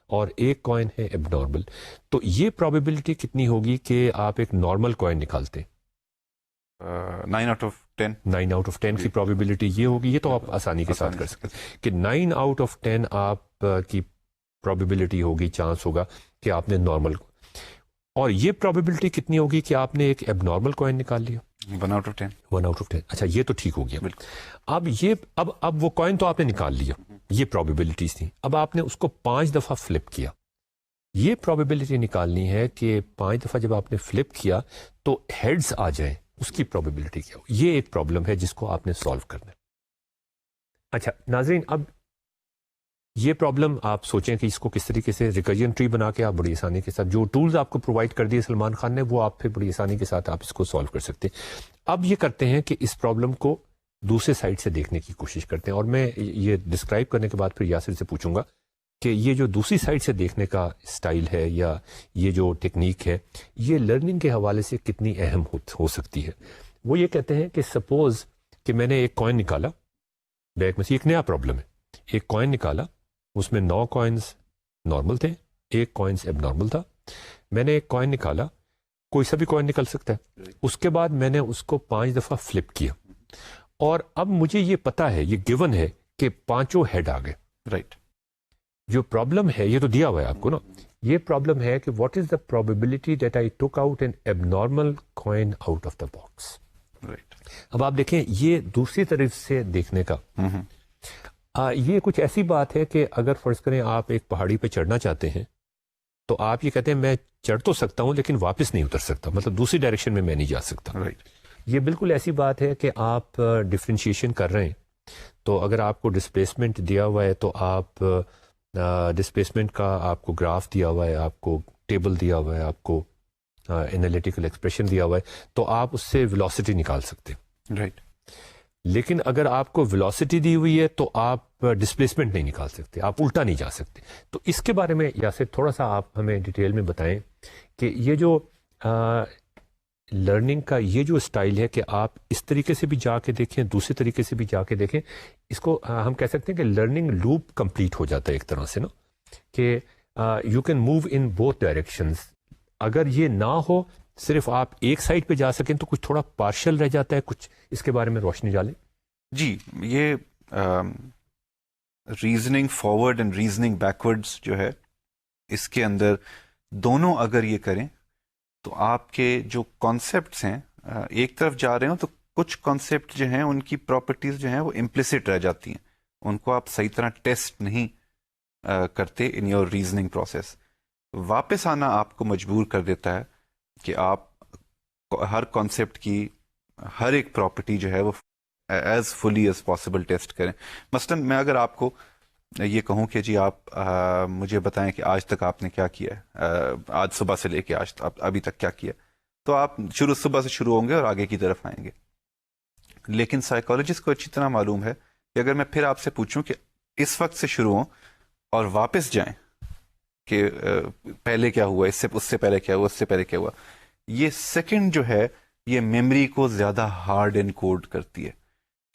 اور ایک کوائن ہے اب نارمل. تو یہ پرابیبلٹی کتنی ہوگی کہ آپ ایک نارمل کوائن نکالتے ہیں؟ 9 آؤٹ آف 10. 9 آؤٹ آف 10 کی پرابیبلٹی یہ ہوگی. یہ تو آپ آسانی کے ساتھ کر سکتے ہیں کہ 9 آؤٹ آف 10 آپ کی پرابیبلٹی ہوگی، چانس ہوگا کہ آپ نے نارمل. اور یہ پرابیبلٹی کتنی ہوگی کہ آپ نے ایک ایب نارمل کوائن نکال لیا؟ 1 آؤٹ آف 10. 1 out of 10. اچھا، یہ تو ٹھیک ہو گیا. بالکل. اب وہ کوائن تو آپ نے نکال لیا، یہ پرابیبلٹیز تھیں. اب آپ نے اس کو 5 دفعہ فلپ کیا. یہ پرابیبلٹی نکالنی ہے کہ 5 دفعہ جب آپ نے فلپ کیا تو ہیڈز آ جائیں، اس کی پرابیبلٹی کیا ہو. یہ ایک پرابلم ہے جس کو آپ نے سالو کرنا ہے. اچھا ناظرین، اب یہ پرابلم آپ سوچیں کہ اس کو کس طریقے سے ریکرجن ٹری بنا کے آپ بڑی آسانی کے ساتھ جو ٹولز آپ کو پرووائڈ کر دیے سلمان خان نے، وہ آپ پھر بڑی آسانی کے ساتھ آپ اس کو سالو کر سکتے ہیں. اب یہ کرتے ہیں کہ اس پرابلم کو دوسرے سائڈ سے دیکھنے کی کوشش کرتے ہیں، اور میں یہ ڈسکرائب کرنے کے بعد پھر یاسر سے پوچھوں گا کہ یہ جو دوسری سائڈ سے دیکھنے کا اسٹائل ہے یا یہ جو ٹیکنیک ہے یہ لرننگ کے حوالے سے کتنی اہم ہو سکتی ہے. وہ یہ کہتے ہیں کہ سپوز کہ میں نے ایک کوائن نکالا بیگ میں سے، ایک نیا پرابلم ہے. ایک کوائن نکالا، اس میں 9 کوائنز نارمل تھے، ایک کوائنز اب نارمل تھا. میں نے ایک کوائن نکالا، کوئی سا بھی کوائن نکل سکتا ہے. اس کے بعد میں نے اس کو 5 دفعہ فلپ کیا، اور اب مجھے یہ پتا ہے، یہ گیون ہے کہ 5 ہیڈ آ گئے. رائٹ. جو پرابلم ہے یہ تو دیا ہوا ہے آپ کو نا. یہ پرابلم ہے کہ what is the probability that I took out an abnormal coin out of the box. Right. اب آپ دیکھیں یہ دوسری طرف سے دیکھنے کا یہ کچھ ایسی بات ہے کہ اگر فرض کریں آپ ایک پہاڑی پہ چڑھنا چاہتے ہیں تو آپ یہ کہتے ہیں میں چڑھ تو سکتا ہوں لیکن واپس نہیں اتر سکتا، مطلب دوسری ڈائریکشن میں نہیں جا سکتا. رائٹ. یہ بالکل ایسی بات ہے کہ آپ ڈفرینشیشن کر رہے ہیں تو اگر آپ کو ڈسپلیسمنٹ دیا ہوا ہے تو آپ ڈسپلیسمنٹ کا آپ کو گراف دیا ہوا ہے، آپ کو ٹیبل دیا ہوا ہے، آپ کو انالیٹیکل ایکسپریشن دیا ہوا ہے تو آپ اس سے ویلوسٹی نکال سکتے ہیں. رائٹ. لیکن اگر آپ کو ویلوسٹی دی ہوئی ہے تو آپ ڈسپلیسمنٹ نہیں نکال سکتے، آپ الٹا نہیں جا سکتے. تو اس کے بارے میں یاسر تھوڑا سا آپ ہمیں ڈیٹیل میں بتائیں کہ یہ جو لرننگ کا یہ جو اسٹائل ہے کہ آپ اس طریقے سے بھی جا کے دیکھیں، دوسرے طریقے سے بھی جا کے دیکھیں، اس کو ہم کہہ سکتے ہیں کہ لرننگ لوپ کمپلیٹ ہو جاتا ہے ایک طرح سے نا، کہ you can move in both directions. اگر یہ نہ ہو، صرف آپ ایک سائڈ پہ جا سکیں تو کچھ تھوڑا پارشل رہ جاتا ہے. کچھ اس کے بارے میں روشنی ڈالیں. جی، یہ reasoning forward and reasoning backwards جو ہے اس کے اندر دونوں اگر یہ کریں تو آپ کے جو کانسیپٹس ہیں ایک طرف جا رہے ہوں تو کچھ کانسیپٹ جو ہیں ان کی پراپرٹیز جو ہیں وہ امپلیسٹ رہ جاتی ہیں، ان کو آپ صحیح طرح ٹیسٹ نہیں کرتے ان یور ریزننگ پروسیس. واپس آنا آپ کو مجبور کر دیتا ہے کہ آپ ہر کانسیپٹ کی ہر ایک پراپرٹی جو ہے وہ ایز فلی ایز پاسبل ٹیسٹ کریں. مثلاً میں اگر آپ کو یہ کہوں کہ جی آپ مجھے بتائیں کہ آج تک آپ نے کیا کیا ہے، آج صبح سے لے کے آج ابھی تک کیا کیا، تو آپ صبح سے شروع ہوں گے اور آگے کی طرف آئیں گے. لیکن سائیکالوجسٹ کو اچھی طرح معلوم ہے کہ اگر میں پھر آپ سے پوچھوں کہ اس وقت سے شروع ہوں اور واپس جائیں کہ پہلے کیا ہوا، اس سے پہلے کیا ہوا، اس سے پہلے کیا ہوا، یہ سیکنڈ جو ہے یہ میموری کو زیادہ ہارڈ انکوڈ کرتی ہے،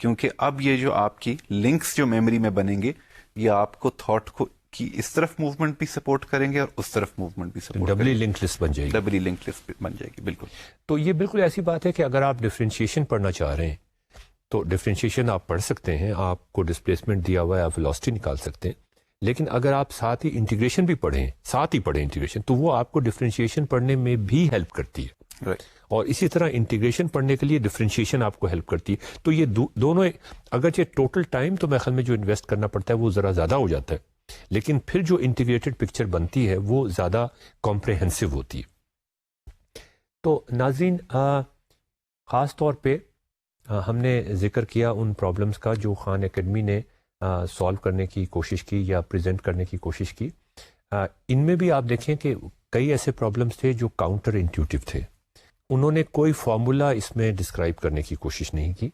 کیونکہ اب یہ جو آپ کی لنکس جو میموری میں بنیں گے یہ آپ کو تھاٹ کو کی اس طرف موومنٹ بھی سپورٹ کریں گے اور اس طرف موومنٹ بھی سپورٹ کریں گے. ڈبلی لنک لسٹ بن جائے گی. ڈبلی لنک لسٹ بن جائے گی. بالکل. تو یہ بالکل ایسی بات ہے کہ اگر آپ ڈفرینشیشن پڑھنا چاہ رہے ہیں تو ڈفرینشیشن آپ پڑھ سکتے ہیں, آپ کو ڈسپلیسمنٹ دیا ہوا ہے, آپ ویلوسٹی نکال سکتے ہیں, لیکن اگر آپ ساتھ ہی انٹیگریشن بھی پڑھیں, ساتھ ہی پڑھیں انٹیگریشن, تو وہ آپ کو ڈفرینشیشن پڑھنے میں بھی ہیلپ کرتی ہے. اور اسی طرح انٹیگریشن پڑھنے کے لیے ڈفرینشیشن آپ کو ہیلپ کرتی ہے. تو یہ دونوں, اگرچہ ٹوٹل ٹائم تو میرے خیال میں جو انویسٹ کرنا پڑتا ہے وہ ذرا زیادہ ہو جاتا ہے, لیکن پھر جو انٹیگریٹڈ پکچر بنتی ہے وہ زیادہ کمپریہنسو ہوتی ہے. تو ناظرین, خاص طور پہ ہم نے ذکر کیا ان پرابلمس کا جو خان اکیڈمی نے سالو کرنے کی کوشش کی یا پریزنٹ کرنے کی کوشش کی. ان میں بھی آپ دیکھیں کہ کئی ایسے پرابلمس تھے جو کاؤنٹر انٹیوٹیو تھے. انہوں نے کوئی فارمولا اس میں ڈسکرائب کرنے کی کوشش نہیں کی,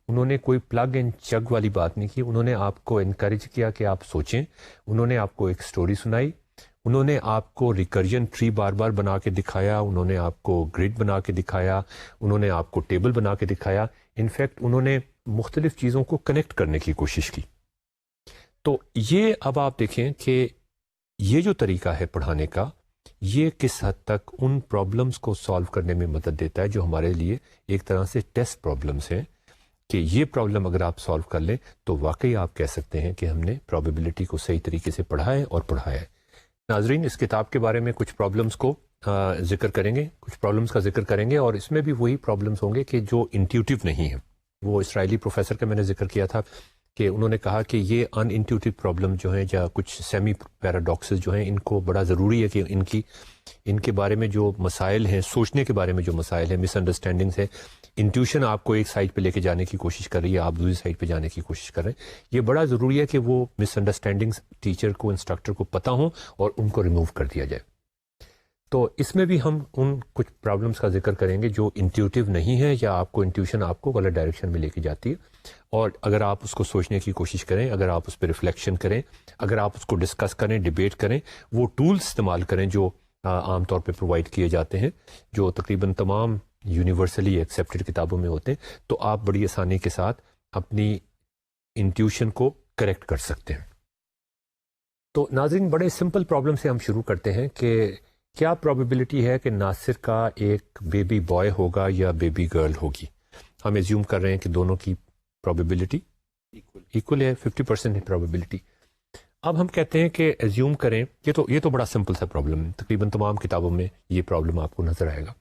انہوں نے کوئی پلگ اینڈ چگ والی بات نہیں کی. انہوں نے آپ کو انکریج کیا کہ آپ سوچیں, انہوں نے آپ کو ایک سٹوری سنائی, انہوں نے آپ کو ریکرجن ٹری بار بار بنا کے دکھایا, انہوں نے آپ کو گریڈ بنا کے دکھایا, انہوں نے آپ کو ٹیبل بنا کے دکھایا. انفیکٹ انہوں نے مختلف چیزوں کو کنیکٹ کرنے کی کوشش کی. تو یہ اب آپ دیکھیں کہ یہ جو طریقہ ہے پڑھانے کا, یہ کس حد تک ان پرابلمس کو سالو کرنے میں مدد دیتا ہے جو ہمارے لیے ایک طرح سے ٹیسٹ پرابلمس ہیں, کہ یہ پرابلم اگر آپ سالو کر لیں تو واقعی آپ کہہ سکتے ہیں کہ ہم نے پرابیبلٹی کو صحیح طریقے سے پڑھا ہے اور پڑھایا ہے. ناظرین, اس کتاب کے بارے میں کچھ پرابلمس کو ذکر کریں گے, کچھ پرابلمس کا ذکر کریں گے, اور اس میں بھی وہی پرابلمس ہوں گے کہ جو انٹیوٹیو نہیں ہیں. وہ اسرائیلی پروفیسر کا میں نے ذکر کیا تھا کہ انہوں نے کہا کہ یہ ان انٹیوٹیو پرابلم جو ہیں یا کچھ سیمی پیراڈاکسز جو ہیں, ان کو بڑا ضروری ہے کہ ان کے بارے میں جو مسائل ہیں, سوچنے کے بارے میں جو مسائل ہیں, مس انڈرسٹینڈنگس ہیں, انٹیوشن آپ کو ایک سائڈ پہ لے کے جانے کی کوشش کر رہی ہے, آپ دوسری سائڈ پہ جانے کی کوشش کر رہے ہیں. یہ بڑا ضروری ہے کہ وہ مس انڈرسٹینڈنگس ٹیچر کو, انسٹرکٹر کو پتہ ہوں اور ان کو ریموو کر دیا جائے. تو اس میں بھی ہم ان کچھ پرابلمس کا ذکر کریں گے جو انٹیوٹیو نہیں ہے, یا آپ کو انٹیوشن آپ کو غلط ڈائریکشن میں لے کے جاتی ہے. اور اگر آپ اس کو سوچنے کی کوشش کریں, اگر آپ اس پہ ریفلیکشن کریں, اگر آپ اس کو ڈسکس کریں, ڈیبیٹ کریں, وہ ٹولز استعمال کریں جو عام طور پہ پرووائڈ کیے جاتے ہیں, جو تقریباً تمام یونیورسلی ایکسیپٹڈ کتابوں میں ہوتے ہیں, تو آپ بڑی آسانی کے ساتھ اپنی انٹیوشن کو کریکٹ کر سکتے ہیں. تو ناظرین, بڑے سمپل پرابلم سے ہم شروع کرتے ہیں کہ کیا پرابیبلٹی ہے کہ ناصر کا ایک بیبی بوائے ہوگا یا بیبی گرل ہوگی. ہم ایزیوم کر رہے ہیں کہ دونوں کی پرابیبلٹی ایکول ہے, 50% ہے پرابیبلٹی. اب ہم کہتے ہیں کہ ایزیوم کریں, یہ تو بڑا سمپل سا پرابلم ہے, تقریباً تمام کتابوں میں یہ پرابلم آپ کو نظر آئے گا.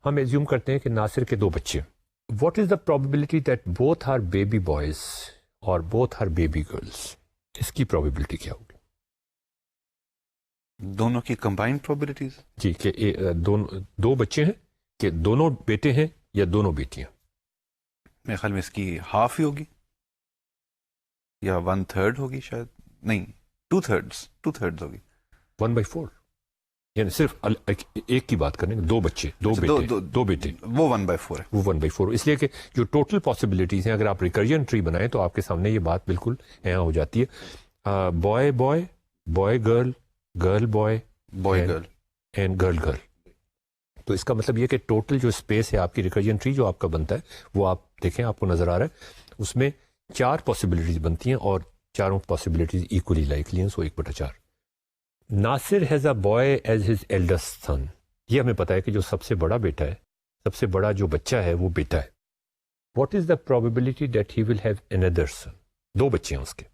ہم ایزیوم کرتے ہیں کہ ناصر کے 2 بچے. What is the probability that both are baby boys or both are baby girls. اس کی پرابیبلٹی کیا ہوگی؟ دونوں کی کمبائنڈ پرابیبلٹیز. جی, کہ 2 بچے ہیں, کہ دونوں بیٹے ہیں یا دونوں بیٹیاں. میرے خیال میں اس کی ہاف ہی ہوگی یا 1/3 ہوگی, شاید نہیں 2/3 ہوگی. 1/4, یعنی صرف ایک کی بات کریں, 2 بچے, 2 بیٹے, وہ 1/4 ہے. وہ 1/4, اس لیے کہ جو ٹوٹل پاسبلٹیز ہیں, اگر آپ ریکرجن ٹری بنائیں تو آپ کے سامنے یہ بات بالکل یہاں ہو جاتی ہے. Boy boy, boy girl, girl boy, boy girl and girl girl. تو اس کا مطلب یہ کہ ٹوٹل جو اسپیس ہے آپ کی ریکرجن ٹری جو آپ کا بنتا ہے, وہ آپ دیکھیں, آپ کو نظر آ رہا ہے, اس میں 4 پاسبلٹیز بنتی ہیں اور چاروں پاسبلٹیز ایکولی لائکلی ہیں, so 1/4. Nasir has a boy as his eldest son. یہ ہمیں پتا ہے کہ جو سب سے بڑا بیٹا ہے, سب سے بڑا جو بچہ ہے وہ بیٹا ہے. What is the probability that he will have another son. 2 بچے ہیں اس کے.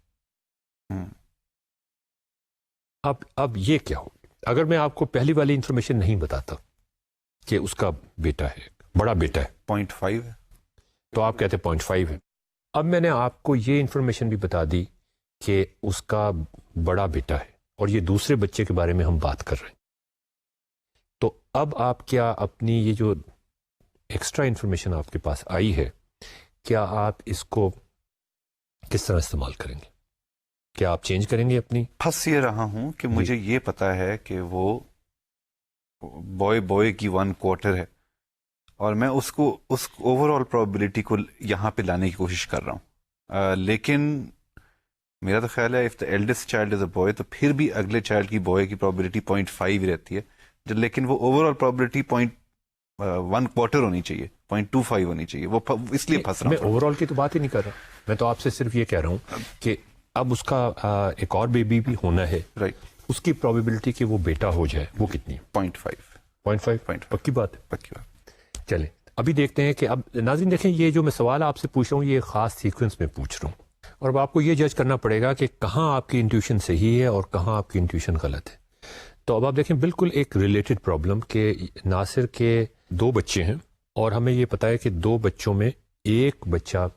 اب یہ کیا ہو, اگر میں آپ کو پہلی والی انفارمیشن نہیں بتاتا کہ اس کا بیٹا ہے, بڑا بیٹا ہے, 0.5 ہے, تو آپ کہتے 0.5 ہے. اب میں نے آپ کو یہ انفارمیشن بھی بتا دی کہ اس کا بڑا بیٹا ہے اور یہ دوسرے بچے کے بارے میں ہم بات کر رہے ہیں. تو اب آپ کیا اپنی یہ جو ایکسٹرا انفارمیشن آپ کے پاس آئی ہے, کیا آپ اس کو کس طرح استعمال کریں گے؟ کیا آپ چینج کریں گے اپنی؟ پھنس یہ رہا ہوں کہ مجھے یہ پتا ہے کہ وہ بوائے کی 1/4 ہے, اور میں اس اوور آل پرابیبلٹی کو یہاں پہ لانے کی کوشش کر رہا ہوں. لیکن میرا تو خیال ہے if the eldest child is a boy, تو پھر بھی اگلے چائلڈ کی بوائے کی پرابیبلٹی 0.5 رہتی ہے, لیکن وہ اوور آل پرابیبلٹی 1/4 ہونی چاہیے, 0.25 ہونی چاہیے. وہ اس لیے پھنس رہا ہوں. میں اوور آل کی تو بات ہی نہیں کر رہا, میں تو آپ سے صرف یہ کہہ رہا ہوں کہ اب اس کا ایک اور بیبی بھی ہونا ہے, رائٹ, اس کی پرابیبلٹی کہ وہ بیٹا ہو جائے وہ کتنی ہے؟ 0.5. پکی بات ہے. پکی بات. چلیں ابھی دیکھتے ہیں کہ اب ناظرین دیکھیں یہ جو میں سوال آپ سے پوچھ رہا ہوں یہ خاص سیکوینس میں پوچھ رہا ہوں اور اب آپ کو یہ جج کرنا پڑے گا کہ کہاں آپ کی انٹیوشن صحیح ہے اور کہاں آپ کی انٹیوشن غلط ہے. تو اب آپ دیکھیں بالکل ایک ریلیٹڈ پرابلم کہ ناصر کے 2 بچے ہیں اور ہمیں یہ پتا ہے کہ 2 بچوں میں ایک بچہ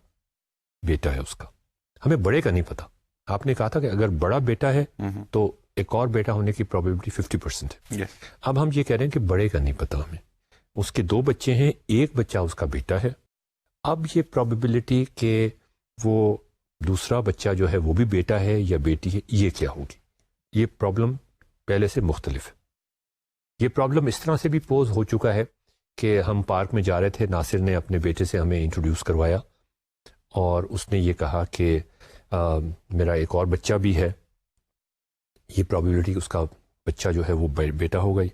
بیٹا ہے اس کا. ہمیں بڑے کا نہیں پتا. آپ نے کہا تھا کہ اگر بڑا بیٹا ہے تو ایک اور بیٹا ہونے کی پرابیبلٹی 50% ہے. اب ہم یہ کہہ رہے ہیں کہ بڑے کا نہیں پتا ہمیں. اس کے 2 بچے ہیں, ایک بچہ اس کا بیٹا ہے. اب یہ پرابیبلٹی کہ وہ دوسرا بچہ جو ہے وہ بھی بیٹا ہے یا بیٹی ہے, یہ کیا ہوگی؟ یہ پرابلم پہلے سے مختلف ہے. یہ پرابلم اس طرح سے بھی پوز ہو چکا ہے کہ ہم پارک میں جا رہے تھے, ناصر نے اپنے بیٹے سے ہمیں انٹروڈیوس کروایا اور اس نے یہ کہا کہ میرا ایک اور بچہ بھی ہے. یہ پرابیبلٹی اس کا بچہ جو ہے وہ بیٹا ہو گئی.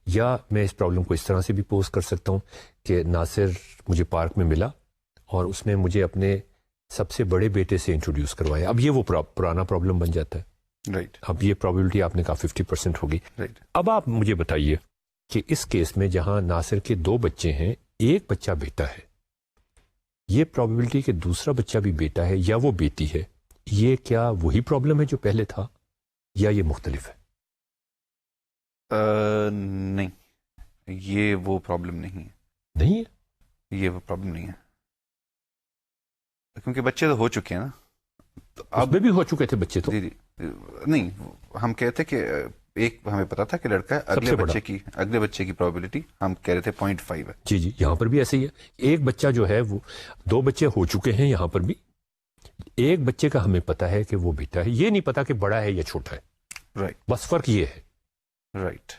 یا میں اس پرابلم کو اس طرح سے بھی پوز کر سکتا ہوں کہ ناصر مجھے پارک میں ملا اور اس نے مجھے اپنے سب سے بڑے بیٹے سے انٹروڈیوس کروایا. اب یہ وہ پرانا پرابلم بن جاتا ہے. رائٹ. اب یہ پرابیبلٹی آپ نے کہا 50% ہوگی. رائٹ. اب آپ مجھے بتائیے کہ اس کیس میں جہاں ناصر کے 2 بچے ہیں, ایک بچہ بیٹا ہے, یہ پرابیبلٹی کہ دوسرا بچہ بھی بیٹا ہے یا وہ بیٹی ہے, یہ کیا وہی پرابلم ہے جو پہلے تھا یا یہ مختلف ہے؟ نہیں, یہ وہ پرابلم نہیں ہے. نہیں ہے, یہ وہ پرابلم نہیں ہے کیونکہ بچے تو ہو چکے ہیں نا. تو اب میں بھی ہو چکے تھے بچے تو. جی نہیں, ہم کہتے کہ ایک ہمیں پتا تھا کہ لڑکا ہے, اگلے بچے کی پرابیبلٹی ہم کہہ رہے تھے 0.5 ہے. جی جی, یہاں پر بھی ایسے ہی ہے. ایک بچہ جو ہے وہ 2 بچے ہو چکے ہیں یہاں پر بھی. ایک بچے کا ہمیں پتا ہے کہ وہ بیٹا ہے, یہ نہیں پتا کہ بڑا ہے یا چھوٹا ہے. رائٹ. بس فرق یہ ہے. رائٹ.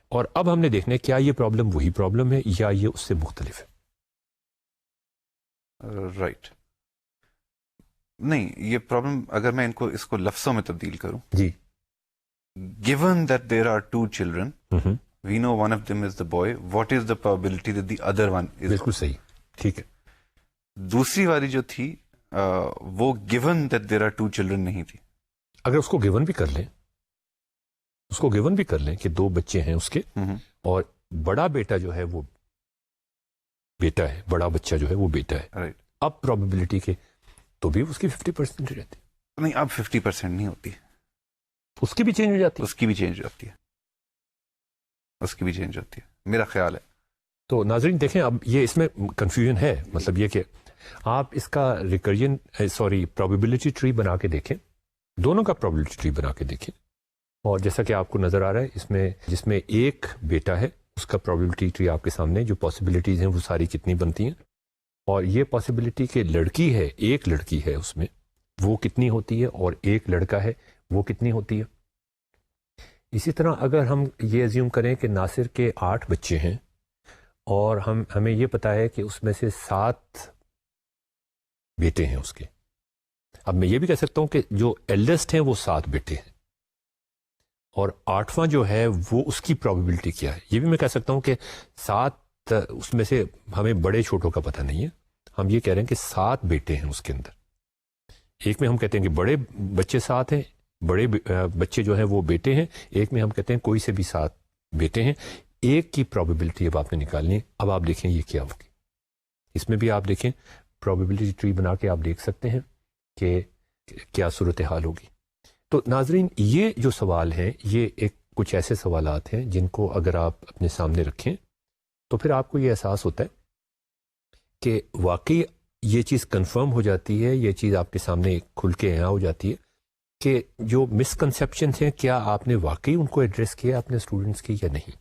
اور اب ہم نے دیکھنا ہے کیا یہ پرابلم وہی پرابلم ہے یا یہ اس سے مختلف ہے. رائٹ. نہیں, یہ پرابلم اگر میں اس کو لفظوں میں تبدیل کروں, جی, given that there are 2 children, we know one of them is the boy, what is the probability that the other one is? بالکل صحیح, ٹھیک ہے. دوسری والی جو تھی وہ given that there are 2 children نہیں تھی. اگر اس کو گیون بھی کر لیں, اس کو گیون بھی کر لیں کہ 2 بچے ہیں اس کے اور بڑا بیٹا جو ہے وہ بیٹا ہے, بڑا بچہ جو ہے وہ بیٹا ہے. رائٹ. اب پرابیبلٹی کے تو بھی اس کی 50% رہتی. نہیں, اب 50% نہیں ہوتی, اس کی بھی چینج ہو جاتی ہے. اس کی بھی چینج ہوتی ہے, اس کی بھی چینج ہوتی ہے, میرا خیال ہے. تو ناظرین دیکھیں, اب یہ اس میں کنفیوژن ہے. مطلب یہ کہ آپ اس کا ریکرجن پرابیبلٹی ٹری بنا کے دیکھیں, دونوں کا پرابیبلٹی ٹری بنا کے دیکھیں, اور جیسا کہ آپ کو نظر آ رہا ہے اس میں جس میں ایک بیٹا ہے اس کا پرابیبلٹی ٹری آپ کے سامنے, جو پاسبلٹیز ہیں وہ ساری کتنی بنتی ہیں, اور یہ پاسبلٹی کہ لڑکی ہے, ایک لڑکی ہے اس میں, وہ کتنی ہوتی ہے, اور ایک لڑکا ہے وہ کتنی ہوتی ہے. اسی طرح اگر ہم یہ ایزیوم کریں کہ ناصر کے 8 بچے ہیں اور ہمیں یہ پتا ہے کہ اس میں سے 7 بیٹے ہیں اس کے, اب میں یہ بھی کہہ سکتا ہوں کہ جو ایلڈسٹ ہیں وہ 7 بیٹے ہیں, اور 8واں جو ہے وہ اس کی پرابیبلٹی کیا ہے. یہ بھی میں کہہ سکتا ہوں کہ 7 اس میں سے ہمیں بڑے چھوٹوں کا پتہ نہیں ہے, ہم یہ کہہ رہے ہیں کہ 7 بیٹے ہیں اس کے اندر. ایک میں ہم کہتے ہیں کہ بڑے بچے 7 ہیں, بڑے بچے جو ہیں وہ بیٹے ہیں, ایک میں ہم کہتے ہیں کوئی سے بھی 7 بیٹے ہیں. ایک کی پرابیبلٹی اب آپ نے نکالنی ہے. اب آپ دیکھیں یہ کیا ہوگی. اس میں بھی آپ دیکھیں پرابیبلٹی ٹری بنا کے آپ دیکھ سکتے ہیں کہ کیا صورتحال ہوگی. تو ناظرین یہ جو سوال ہیں یہ کچھ ایسے سوالات ہیں جن کو اگر آپ اپنے سامنے رکھیں تو پھر آپ کو یہ احساس ہوتا ہے کہ واقعی یہ چیز کنفرم ہو جاتی ہے, یہ چیز آپ کے سامنے کھل کے یہاں ہو جاتی ہے کہ جو مسکنسیپشنز ہیں کیا آپ نے واقعی ان کو ایڈریس کیا اپنے اسٹوڈنٹس کی یا نہیں.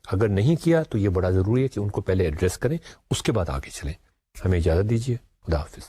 اگر نہیں کیا تو یہ بڑا ضروری ہے کہ ان کو پہلے ایڈریس کریں, اس کے بعد آگے چلیں. ہمیں اجازت دیجیے, خدا حافظ.